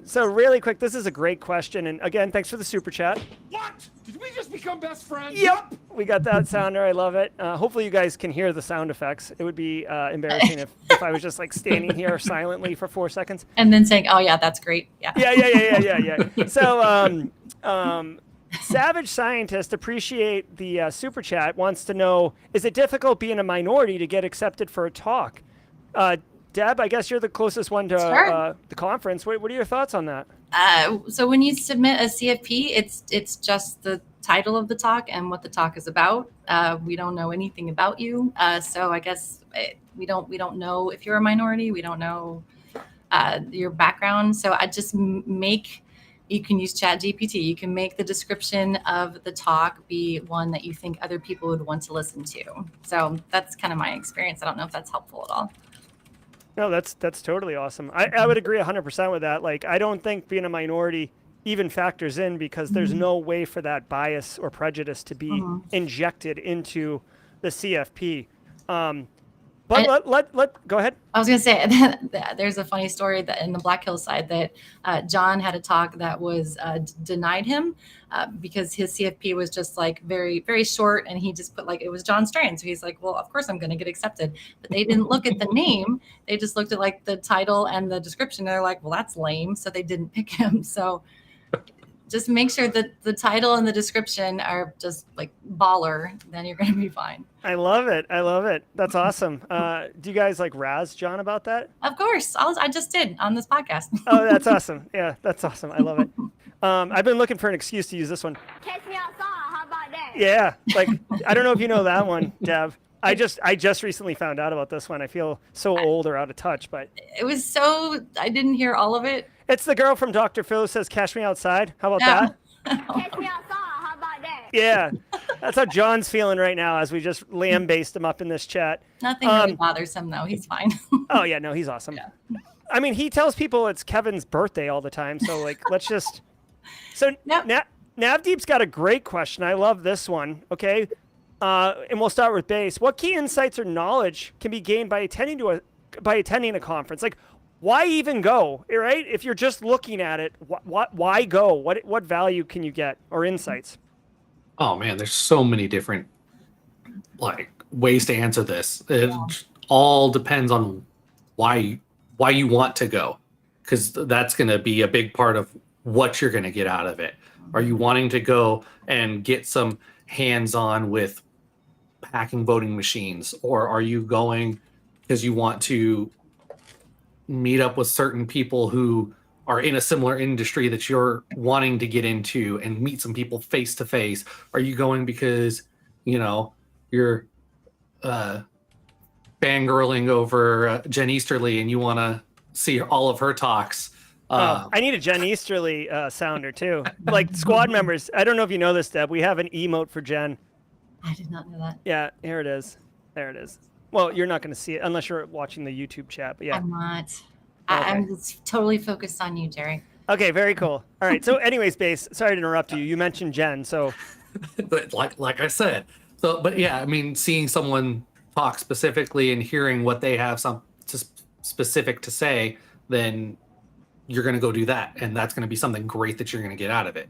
so really quick, this is a great question, and again, thanks for the super chat. What? Did we just become best friends? Yep, we got that sounder. I love it. Hopefully, you guys can hear the sound effects. It would be embarrassing if I was just like standing here silently for 4 seconds And then saying, "Oh yeah, that's great." Yeah. Yeah. So, Savage Scientist, appreciate the super chat. Wants to know: is it difficult being a minority to get accepted for a talk? Deb, I guess you're the closest one to Sure. the conference. What are your thoughts on that? So when you submit a CFP, it's just the title of the talk and what the talk is about. We don't know anything about you, so I guess we don't know if you're a minority. We don't know your background. So I just you can use ChatGPT. You can make the description of the talk be one that you think other people would want to listen to. So that's kind of my experience. I don't know if that's helpful at all. No, that's totally awesome. I would agree 100% with that. Like, I don't think being a minority even factors in because there's no way for that bias or prejudice to be injected into the CFP. But let go ahead. I was going to say that there's a funny story that in the Black Hills side that John had a talk that was denied him because his CFP was just like very, very short. And he just put like, it was John Strand. So he's like, well, of course I'm going to get accepted. But they didn't look at the name. They just looked at like the title and the description. They're like, well, that's lame. So they didn't pick him. So just make sure that the title and the description are just like baller, then you're going to be fine. I love it. That's awesome. Do you guys like razz John about that? Of course. I just did on this podcast. Oh, that's awesome. Yeah, that's awesome. I love it. I've been looking for an excuse to use this one. Catch me outside. How about that? Yeah, like I don't know if you know that one, Deb. I just recently found out about this one. I feel so old or out of touch, but It was I didn't hear all of it. it's the girl from Dr. Phil says, "Cash me outside." How about that? Catch me outside. How about that? Yeah, that's how John's feeling right now as we just lamb-based him up in this chat. Nothing really bothers him though. He's fine. Oh yeah, no, he's awesome. Yeah. I mean, he tells people it's Kevin's birthday all the time, so like, let's just. So Yep. Navdeep's got a great question. I love this one. Okay, and we'll start with base. What key insights or knowledge can be gained by attending a conference? Like, why even go? Right? If you're just looking at it, why go? What value can you get or insights? Oh man, there's so many different like ways to answer this. It all depends on why you want to go, because that's going to be a big part of what you're going to get out of it. Are you wanting to go and get some hands-on with hacking voting machines, or are you going because you want to meet up with certain people who are in a similar industry that you're wanting to get into and meet some people face to face? Are you going because you're fangirling over Jen Easterly and you want to see all of her talks? I need a Jen Easterly sounder too. Like squad members. I don't know if you know this, Deb. We have an emote for Jen. I did not know that. Yeah, here it is. There it is. Well, you're not going to see it unless you're watching the YouTube chat. But yeah. I'm not. Okay. I'm just totally focused on you, Jerry. Okay, very cool. All right. So, anyways, Base. Sorry to interrupt you. You mentioned Jen, so. But like I said, but yeah, I mean, seeing someone talk specifically and hearing what they have specific to say, then you're going to go do that, and that's going to be something great that you're going to get out of it.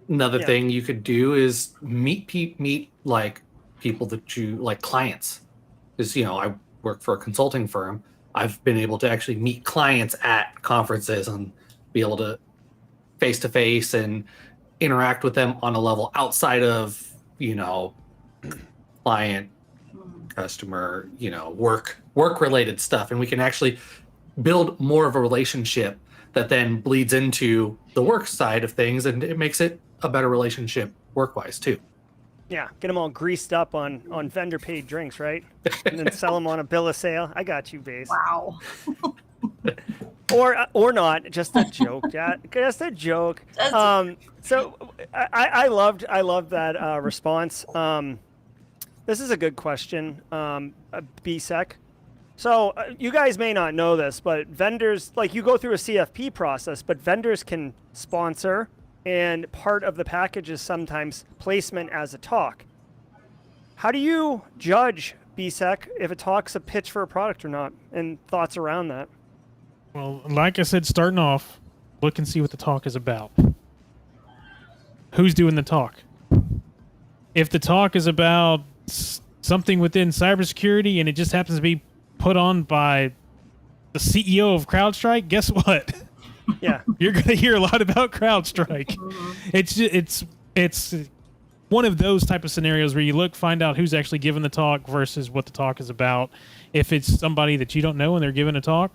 Another thing you could do is meet like people that you like, clients. Because, I work for a consulting firm. I've been able to actually meet clients at conferences and be able to face-to-face and interact with them on a level outside of, client, customer, work related stuff. And we can actually build more of a relationship that then bleeds into the work side of things, and it makes it a better relationship work-wise too. Yeah, get them all greased up on vendor paid drinks, right? And then sell them on a bill of sale. I got you, Base. Wow. Or not, just a joke. Yeah, just a joke. So I loved that response. This is a good question. Bsec. So you guys may not know this, but vendors, like, you go through a CFP process, but vendors can sponsor, and part of the package is sometimes placement as a talk. How do you judge, Bsec, if a talk's a pitch for a product or not, and thoughts around that? Well, like I said, starting off, look and see what the talk is about. Who's doing the talk? If the talk is about something within cybersecurity and it just happens to be put on by the CEO of Crowdstrike, guess what? Yeah, You're going to hear a lot about Crowdstrike. It's one of those type of scenarios where you find out who's actually giving the talk versus what the talk is about. If it's somebody that you don't know and they're giving a talk,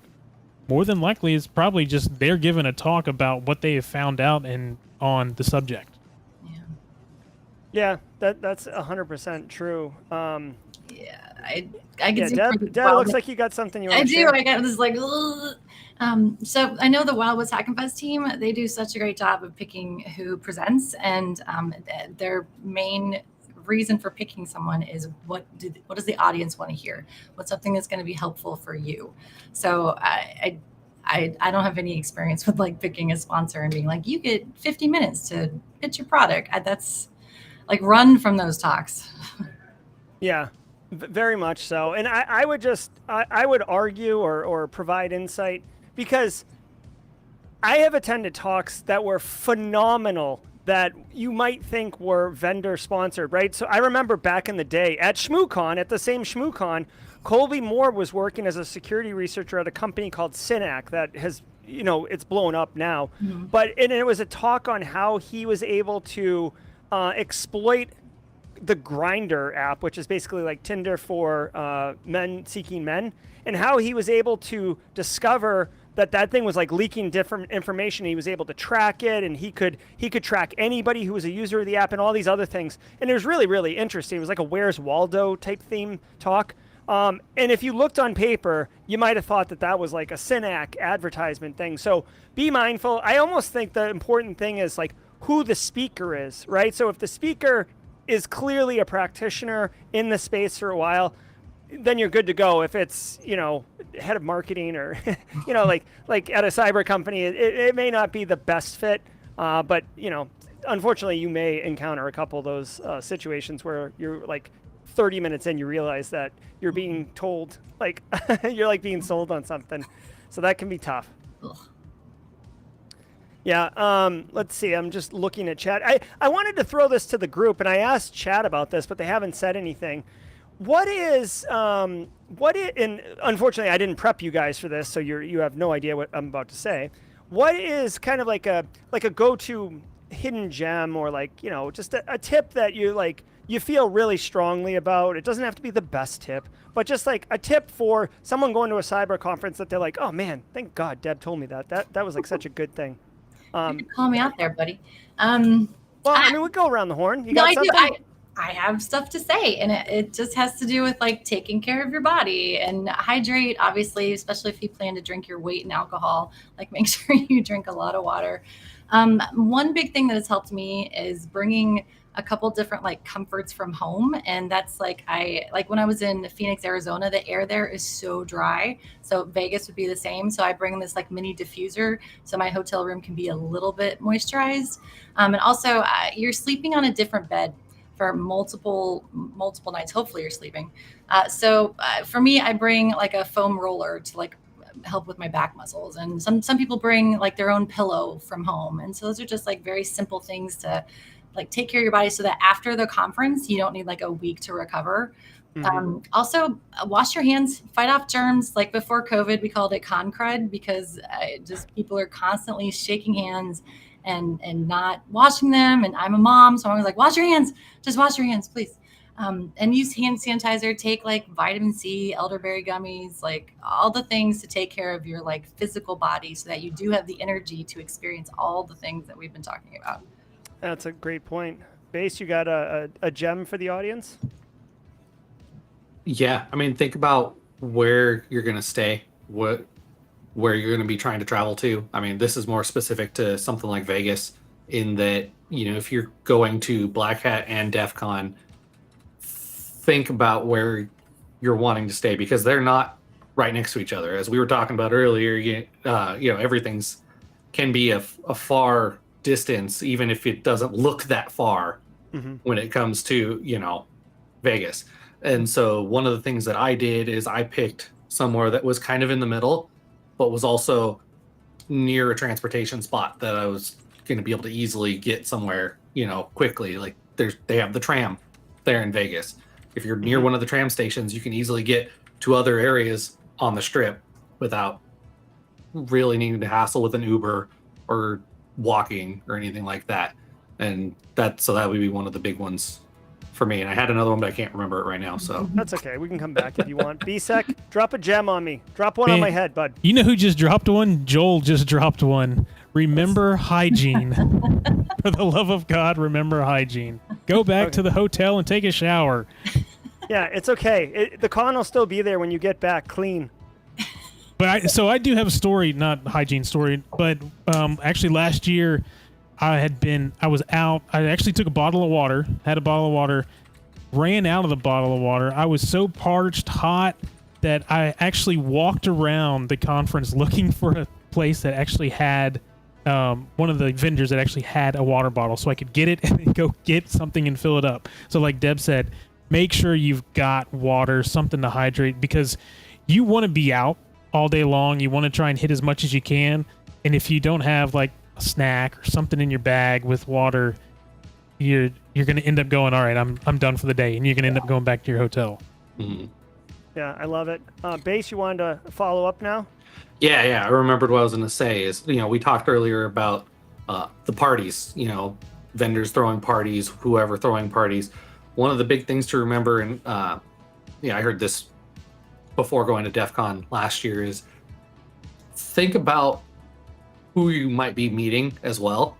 more than likely it's probably just they're giving a talk about what they have found out on the subject. Yeah, that's 100% true. Yeah, I can see Deb, it looks like you got something you want to share. I got this like, so I know the Wildwoods Hack and Fuzz team, they do such a great job of picking who presents, and their main reason for picking someone is what does the audience want to hear? What's something that's going to be helpful for you? So I don't have any experience with like picking a sponsor and being like, you get 50 minutes to pitch your product. That's like, run from those talks. Yeah, very much so. And I would argue or provide insight, because I have attended talks that were phenomenal that you might think were vendor sponsored, right? So I remember back in the day at ShmooCon, at the same ShmooCon, Colby Moore was working as a security researcher at a company called Synac that has, it's blown up now. Mm-hmm. But it was a talk on how he was able to exploit the Grindr app, which is basically like Tinder for men seeking men, and how he was able to discover that thing was like leaking different information. He was able to track it, and he could track anybody who was a user of the app and all these other things. And it was really, really interesting. It was like a Where's Waldo type theme talk. And if you looked on paper, you might have thought that was like a Synac advertisement thing. So be mindful. I almost think the important thing is like who the speaker is, right? So if the speaker is clearly a practitioner in the space for a while, then you're good to go. If it's, head of marketing or, like at a cyber company, it may not be the best fit. But, unfortunately, you may encounter a couple of those situations where you're like 30 minutes in, you realize that you're being told, like, you're like being sold on something. So that can be tough. Ugh. Yeah, let's see. I'm just looking at chat. I wanted to throw this to the group, and I asked chat about this, but they haven't said anything. And unfortunately I didn't prep you guys for this, so you have no idea what I'm about to say. What is kind of like a go-to hidden gem, or like, just a tip that you feel really strongly about? It doesn't have to be the best tip, but just like a tip for someone going to a cyber conference that they're like, oh man, thank God Deb told me that. That was like such a good thing. You call me out there, buddy. Well, we go around the horn. You got something? I have stuff to say, and it just has to do with like taking care of your body and hydrate, obviously, especially if you plan to drink your weight in alcohol. Like, make sure you drink a lot of water. One big thing that has helped me is bringing a couple different like comforts from home, and that's like when I was in Phoenix, Arizona, the air there is so dry. So Vegas would be the same. So I bring this like mini diffuser so my hotel room can be a little bit moisturized. And also you're sleeping on a different bed for multiple nights. Hopefully you're sleeping. So for me, I bring like a foam roller to like help with my back muscles, and some people bring like their own pillow from home. And so those are just like very simple things to like take care of your body so that after the conference, you don't need like a week to recover. Also, wash your hands, fight off germs. Like before COVID, we called it con crud because just people are constantly shaking hands and not washing them. And I'm a mom, so I was like, wash your hands, just wash your hands, please. And use hand sanitizer, take like vitamin C, elderberry gummies, like all the things to take care of your like physical body so that you do have the energy to experience all the things that we've been talking about. That's a great point. Base, you got a gem for the audience? Yeah, I mean, think about where you're going to stay, where you're going to be trying to travel to. I mean, this is more specific to something like Vegas in that, if you're going to Black Hat and Defcon, think about where you're wanting to stay because they're not right next to each other. As we were talking about earlier, everything's can be a far distance, even if it doesn't look that far when it comes to, Vegas. And so one of the things that I did is I picked somewhere that was kind of in the middle, but was also near a transportation spot that I was going to be able to easily get somewhere, quickly. Like they have the tram there in Vegas. If you're near one of the tram stations, you can easily get to other areas on the strip without really needing to hassle with an Uber or walking or anything like that. And that would be one of the big ones for me. And I had another one, but I can't remember it right now. So that's okay. We can come back if you want. Bsec, drop a gem on me. Drop one on my head, bud. You know who just dropped one? Joel just dropped one. Remember hygiene. For the love of God, remember hygiene. Go back to the hotel and take a shower. Yeah, it's okay. The con will still be there when you get back clean. But I do have a story, not a hygiene story, but actually last year I was out. I actually took a bottle of water, had a bottle of water, ran out of the bottle of water. I was so parched, hot, that I actually walked around the conference looking for a place that actually had one of the vendors that actually had a water bottle so I could get it and then go get something and fill it up. So like Deb said, make sure you've got water, something to hydrate, because you want to be out all day long. You want to try and hit as much as you can. And if you don't have like a snack or something in your bag with water, you're going to end up going, all right, I'm done for the day. And you're going to end up going back to your hotel. Mm-hmm. Yeah, I love it. Base, you wanted to follow up now? Yeah. I remembered what I was going to say is, we talked earlier about the parties, vendors throwing parties, whoever throwing parties. One of the big things to remember, and I heard this before going to DEF CON last year, is think about who you might be meeting as well.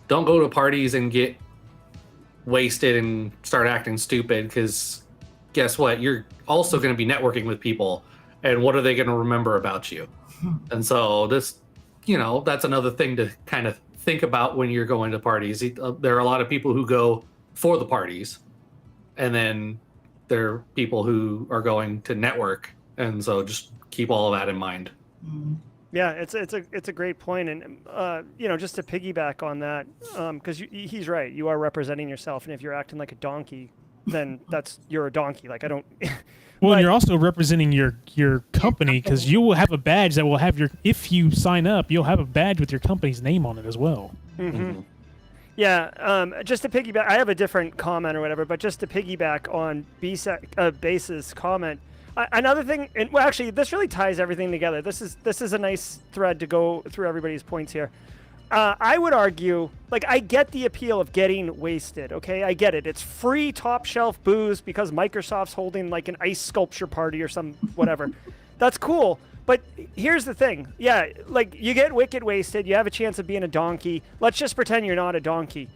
Don't go to parties and get wasted and start acting stupid, because guess what? You're also going to be networking with people, and what are they going to remember about you? And so this, that's another thing to kind of think about when you're going to parties. There are a lot of people who go for the parties, and then there are people who are going to network, and so just keep all of that in mind. Yeah, it's a great point, and just to piggyback on that, because he's right. You are representing yourself, and if you're acting like a donkey, then you're a donkey. Like I don't. Well, and you're also representing your company, because you will have a badge that will have if you sign up, you'll have a badge with your company's name on it as well. Mm-hmm. Yeah, just to piggyback, I have a different comment or whatever, but just to piggyback on Base's comment, another thing, and well, actually, this really ties everything together. This is a nice thread to go through everybody's points here. I would argue, like, I get the appeal of getting wasted, okay? I get it. It's free top shelf booze because Microsoft's holding, like, an ice sculpture party or some whatever. That's cool. But here's the thing. Yeah, like, you get wicked wasted. You have a chance of being a donkey. Let's just pretend you're not a donkey.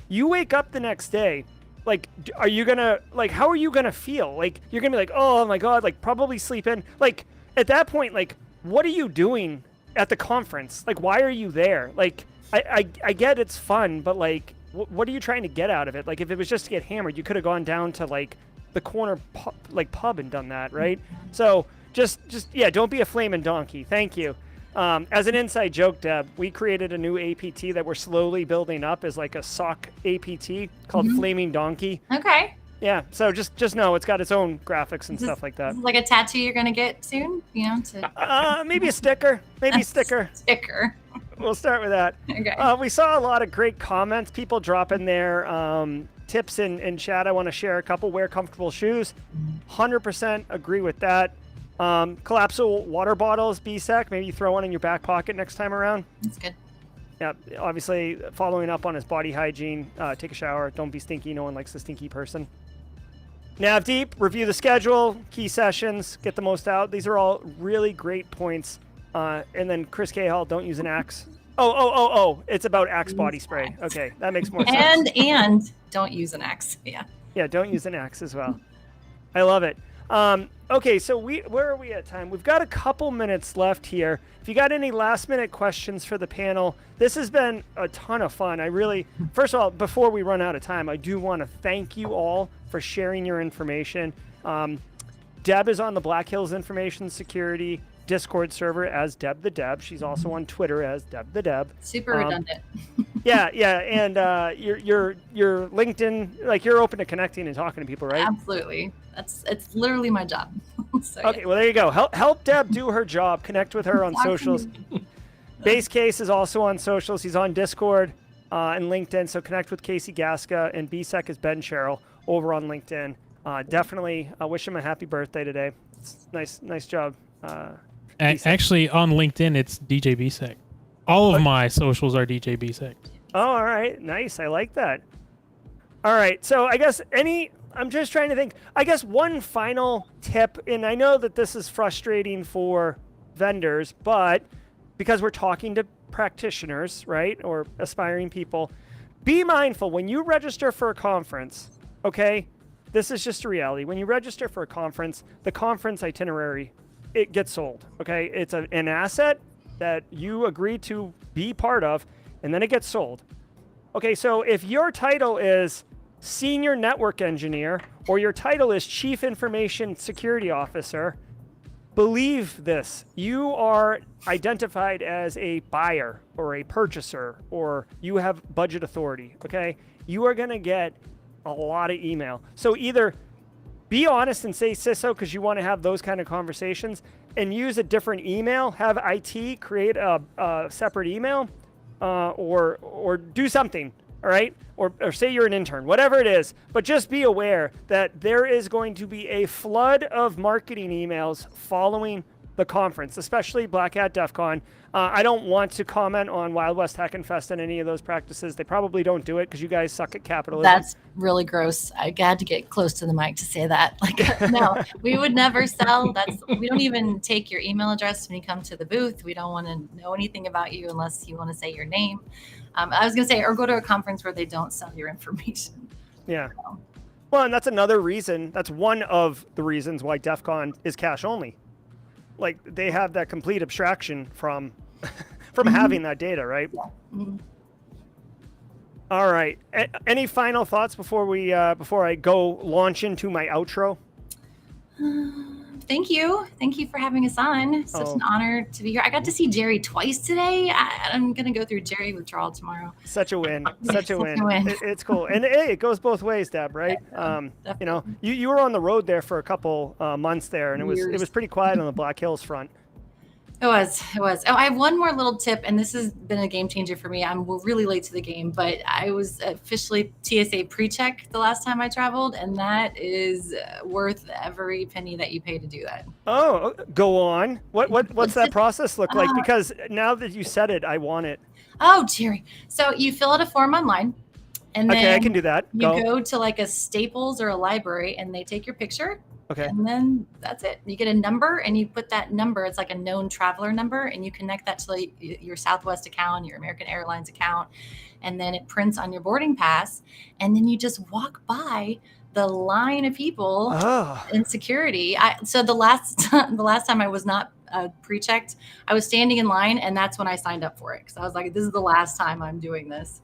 You wake up the next day, like, are you going to, like, how are you going to feel? Like, you're going to be like, oh, my God, like, probably sleep in. Like, at that point, like, what are you doing at the conference? Like, why are you there? Like, I get it's fun, but, like, what are you trying to get out of it? Like, if it was just to get hammered, you could have gone down to, like, the corner, pub and done that, right? So... Just yeah, don't be a flaming donkey. Thank you. As an inside joke, Deb, we created a new APT that we're slowly building up as like a SOC APT called Flaming Donkey. Okay. Yeah, so just know it's got its own graphics and stuff like that. Is this like a tattoo you're gonna get soon? Maybe a sticker. Maybe a sticker. Sticker. We'll start with that. Okay. We saw a lot of great comments. People dropping their tips in chat. I want to share a couple. Wear comfortable shoes. 100% agree with that. Collapsible water bottles, Bsec. Maybe you throw one in your back pocket next time around. That's good. Yeah, obviously following up on his body hygiene. Take a shower. Don't be stinky. No one likes a stinky person. Nav deep. Review the schedule. Key sessions. Get the most out. These are all really great points. And then Chris Cahill, don't use an axe. Oh! It's about axe body spray. Okay, that makes more sense. And don't use an axe. Yeah. Yeah, don't use an axe as well. I love it. Okay, so where are we at time? We've got a couple minutes left here. If you got any last minute questions for the panel, this has been a ton of fun. First of all, before we run out of time, I do want to thank you all for sharing your information. Deb is on the Black Hills Information Security Discord server as DebtheDeb. She's also on Twitter as DebtheDeb. Super redundant. Yeah, and your LinkedIn, like you're open to connecting and talking to people, right? Absolutely. It's literally my job. So, Okay, yeah. well there you go. Help Deb do her job. Connect with her on socials. Base Case is also on socials. He's on Discord and LinkedIn. So connect with Casey Gasca, and Bsec is Ben Sherrill over on LinkedIn. Definitely wish him a happy birthday today. It's nice job. Actually, on LinkedIn, it's DJ Bsec. All of my socials are DJ Bsec. Oh, all right. Nice. I like that. All right. So I guess I'm just trying to think. I guess one final tip, and I know that this is frustrating for vendors, but because we're talking to practitioners, right, or aspiring people, be mindful when you register for a conference, okay? This is just a reality. When you register for a conference, the conference itinerary, it gets sold, okay? It's an asset that you agree to be part of, and then it gets sold. Okay, so if your title is Senior Network Engineer or your title is Chief Information Security Officer, believe this. You are identified as a buyer or a purchaser, or you have budget authority, okay? You are going to get a lot of email. So either be honest and say CISO because you want to have those kind of conversations, and use a different email. Have IT create a separate email, or do something. All right, or say you're an intern, whatever it is. But just be aware that there is going to be a flood of marketing emails following the conference, especially Black Hat Defcon. I don't want to comment on Wild West Hack and Fest and any of those practices. They probably don't do it because you guys suck at capitalism. That's really gross. I had to get close to the mic to say that. Like, no, we would never sell. We don't even take your email address when you come to the booth. We don't want to know anything about you unless you want to say your name. I was going to say, or go to a conference where they don't sell your information. Yeah. Well, and that's another reason. That's one of the reasons why DEF CON is cash only. Like, they have that complete abstraction from having that data, right? Yeah. Mm-hmm. All right. Any final thoughts before I go launch into my outro? Thank you for having us on. Such an honor to be here. I got to see Jerry twice today. I'm gonna go through Jerry withdrawal tomorrow. Such a win. Such a win. It's cool, and hey, it goes both ways, Deb. Right? You know, you were on the road there for a couple months there, and it was pretty quiet on the Black Hills front. It was. Oh, I have one more little tip, and this has been a game changer for me. I'm really late to the game, but I was officially TSA precheck the last time I traveled, and that is worth every penny that you pay to do that. Oh, go on. What's that process look like? Because now that you said it, I want it. Oh, Jerry. So you fill out a form online, and then okay, I can do that. You go to like a Staples or a library, and they take your picture. Okay. And then that's it. You get a number, and you put that number. It's like a known traveler number, and you connect that to your Southwest account, your American Airlines account, and then it prints on your boarding pass. And then you just walk by the line of people in security. So the last time I was not pre-checked, I was standing in line, and that's when I signed up for it because I was like, this is the last time I'm doing this.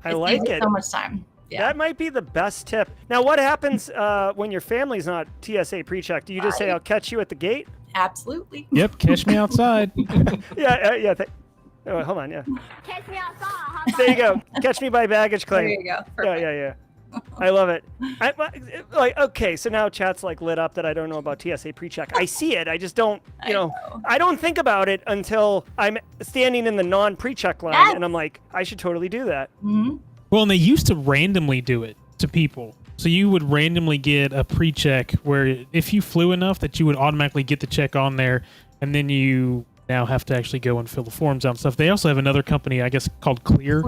I like it. So much time. Yeah. That might be the best tip. Now, what happens when your family's not TSA pre-checked? Do you just say, I'll catch you at the gate? Absolutely. Yep, catch me outside. Yeah. Hold on, yeah. Catch me outside. How about There you go. Catch me by baggage claim. There you go. Yeah. I love it. Like, okay, so now chat's like lit up that I don't know about TSA PreCheck. I see it. I just don't, I don't think about it until I'm standing in the non-PreCheck line, Yes. and I'm like, I should totally do that. Well, and they used to randomly do it to people. So you would randomly get a pre-check where if you flew enough that you would automatically get the check on there, and then you now have to actually go and fill the forms out and stuff. They also have another company, I guess, called Clear.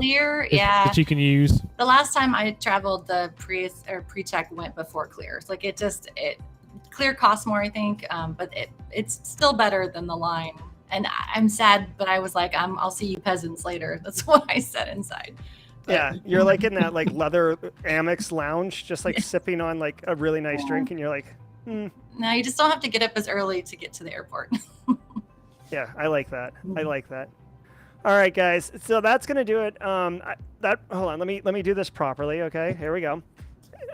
Yeah. That you can use. The last time I traveled, the pre-check went before Clear. It's like Clear costs more, I think, but it's still better than the line. And I'm sad, but I was like, I'll see you peasants later. That's what I said inside. But, Yeah, you're like in that like leather Amex lounge, just like sipping on like a really nice drink, and you're like, No, you just don't have to get up as early to get to the airport. Yeah, I like that. I like that. All right, guys. So that's gonna do it. Hold on. Let me do this properly. Okay, here we go.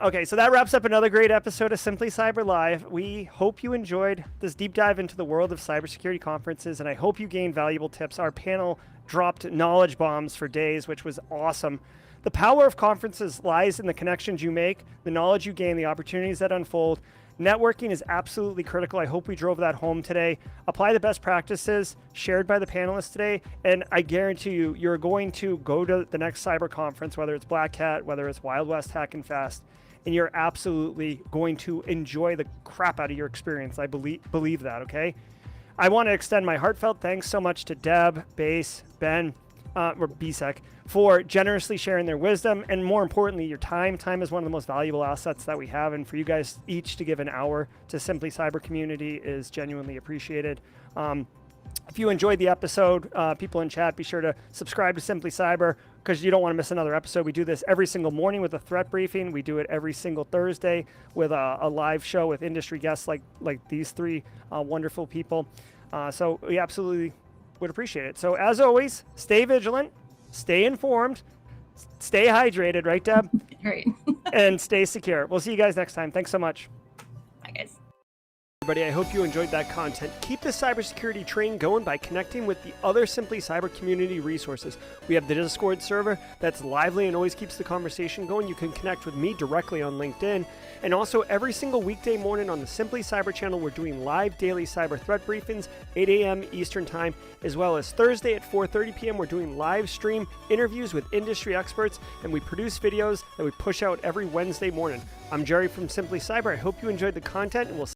Okay, so that wraps up another great episode of Simply Cyber Live. We hope you enjoyed this deep dive into the world of cybersecurity conferences, and I hope you gained valuable tips. Our panel dropped knowledge bombs for days, which was awesome. The power of conferences lies in the connections you make, the knowledge you gain, the opportunities that unfold. Networking is absolutely critical. I hope we drove that home today. Apply the best practices shared by the panelists today, and I guarantee you, you're going to go to the next cyber conference, whether it's Black Hat, whether it's Wild West Hack and Fast, and you're absolutely going to enjoy the crap out of your experience. I believe that, okay? I want to extend my heartfelt thanks so much to Deb, Base, Ben, or Bsec, for generously sharing their wisdom, and more importantly, your time. Time is one of the most valuable assets that we have, and for you guys each to give an hour to Simply Cyber community is genuinely appreciated. If you enjoyed the episode, people in chat, be sure to subscribe to Simply Cyber because you don't want to miss another episode. We do this every single morning with a threat briefing. We do it every single Thursday with a live show with industry guests like these three wonderful people. So we absolutely would appreciate it. So as always, stay vigilant, stay informed, stay hydrated, right, Deb? Great. And stay secure. We'll see you guys next time. Thanks so much. Bye, guys. Everybody, I hope you enjoyed that content. Keep the cybersecurity train going by connecting with the other Simply Cyber community resources. We have the Discord server that's lively and always keeps the conversation going. You can connect with me directly on LinkedIn. And also every single weekday morning on the Simply Cyber channel, we're doing live daily cyber threat briefings, 8 a.m. Eastern time, as well as Thursday at 4:30 p.m. We're doing live stream interviews with industry experts, and we produce videos that we push out every Wednesday morning. I'm Jerry from Simply Cyber. I hope you enjoyed the content, and we'll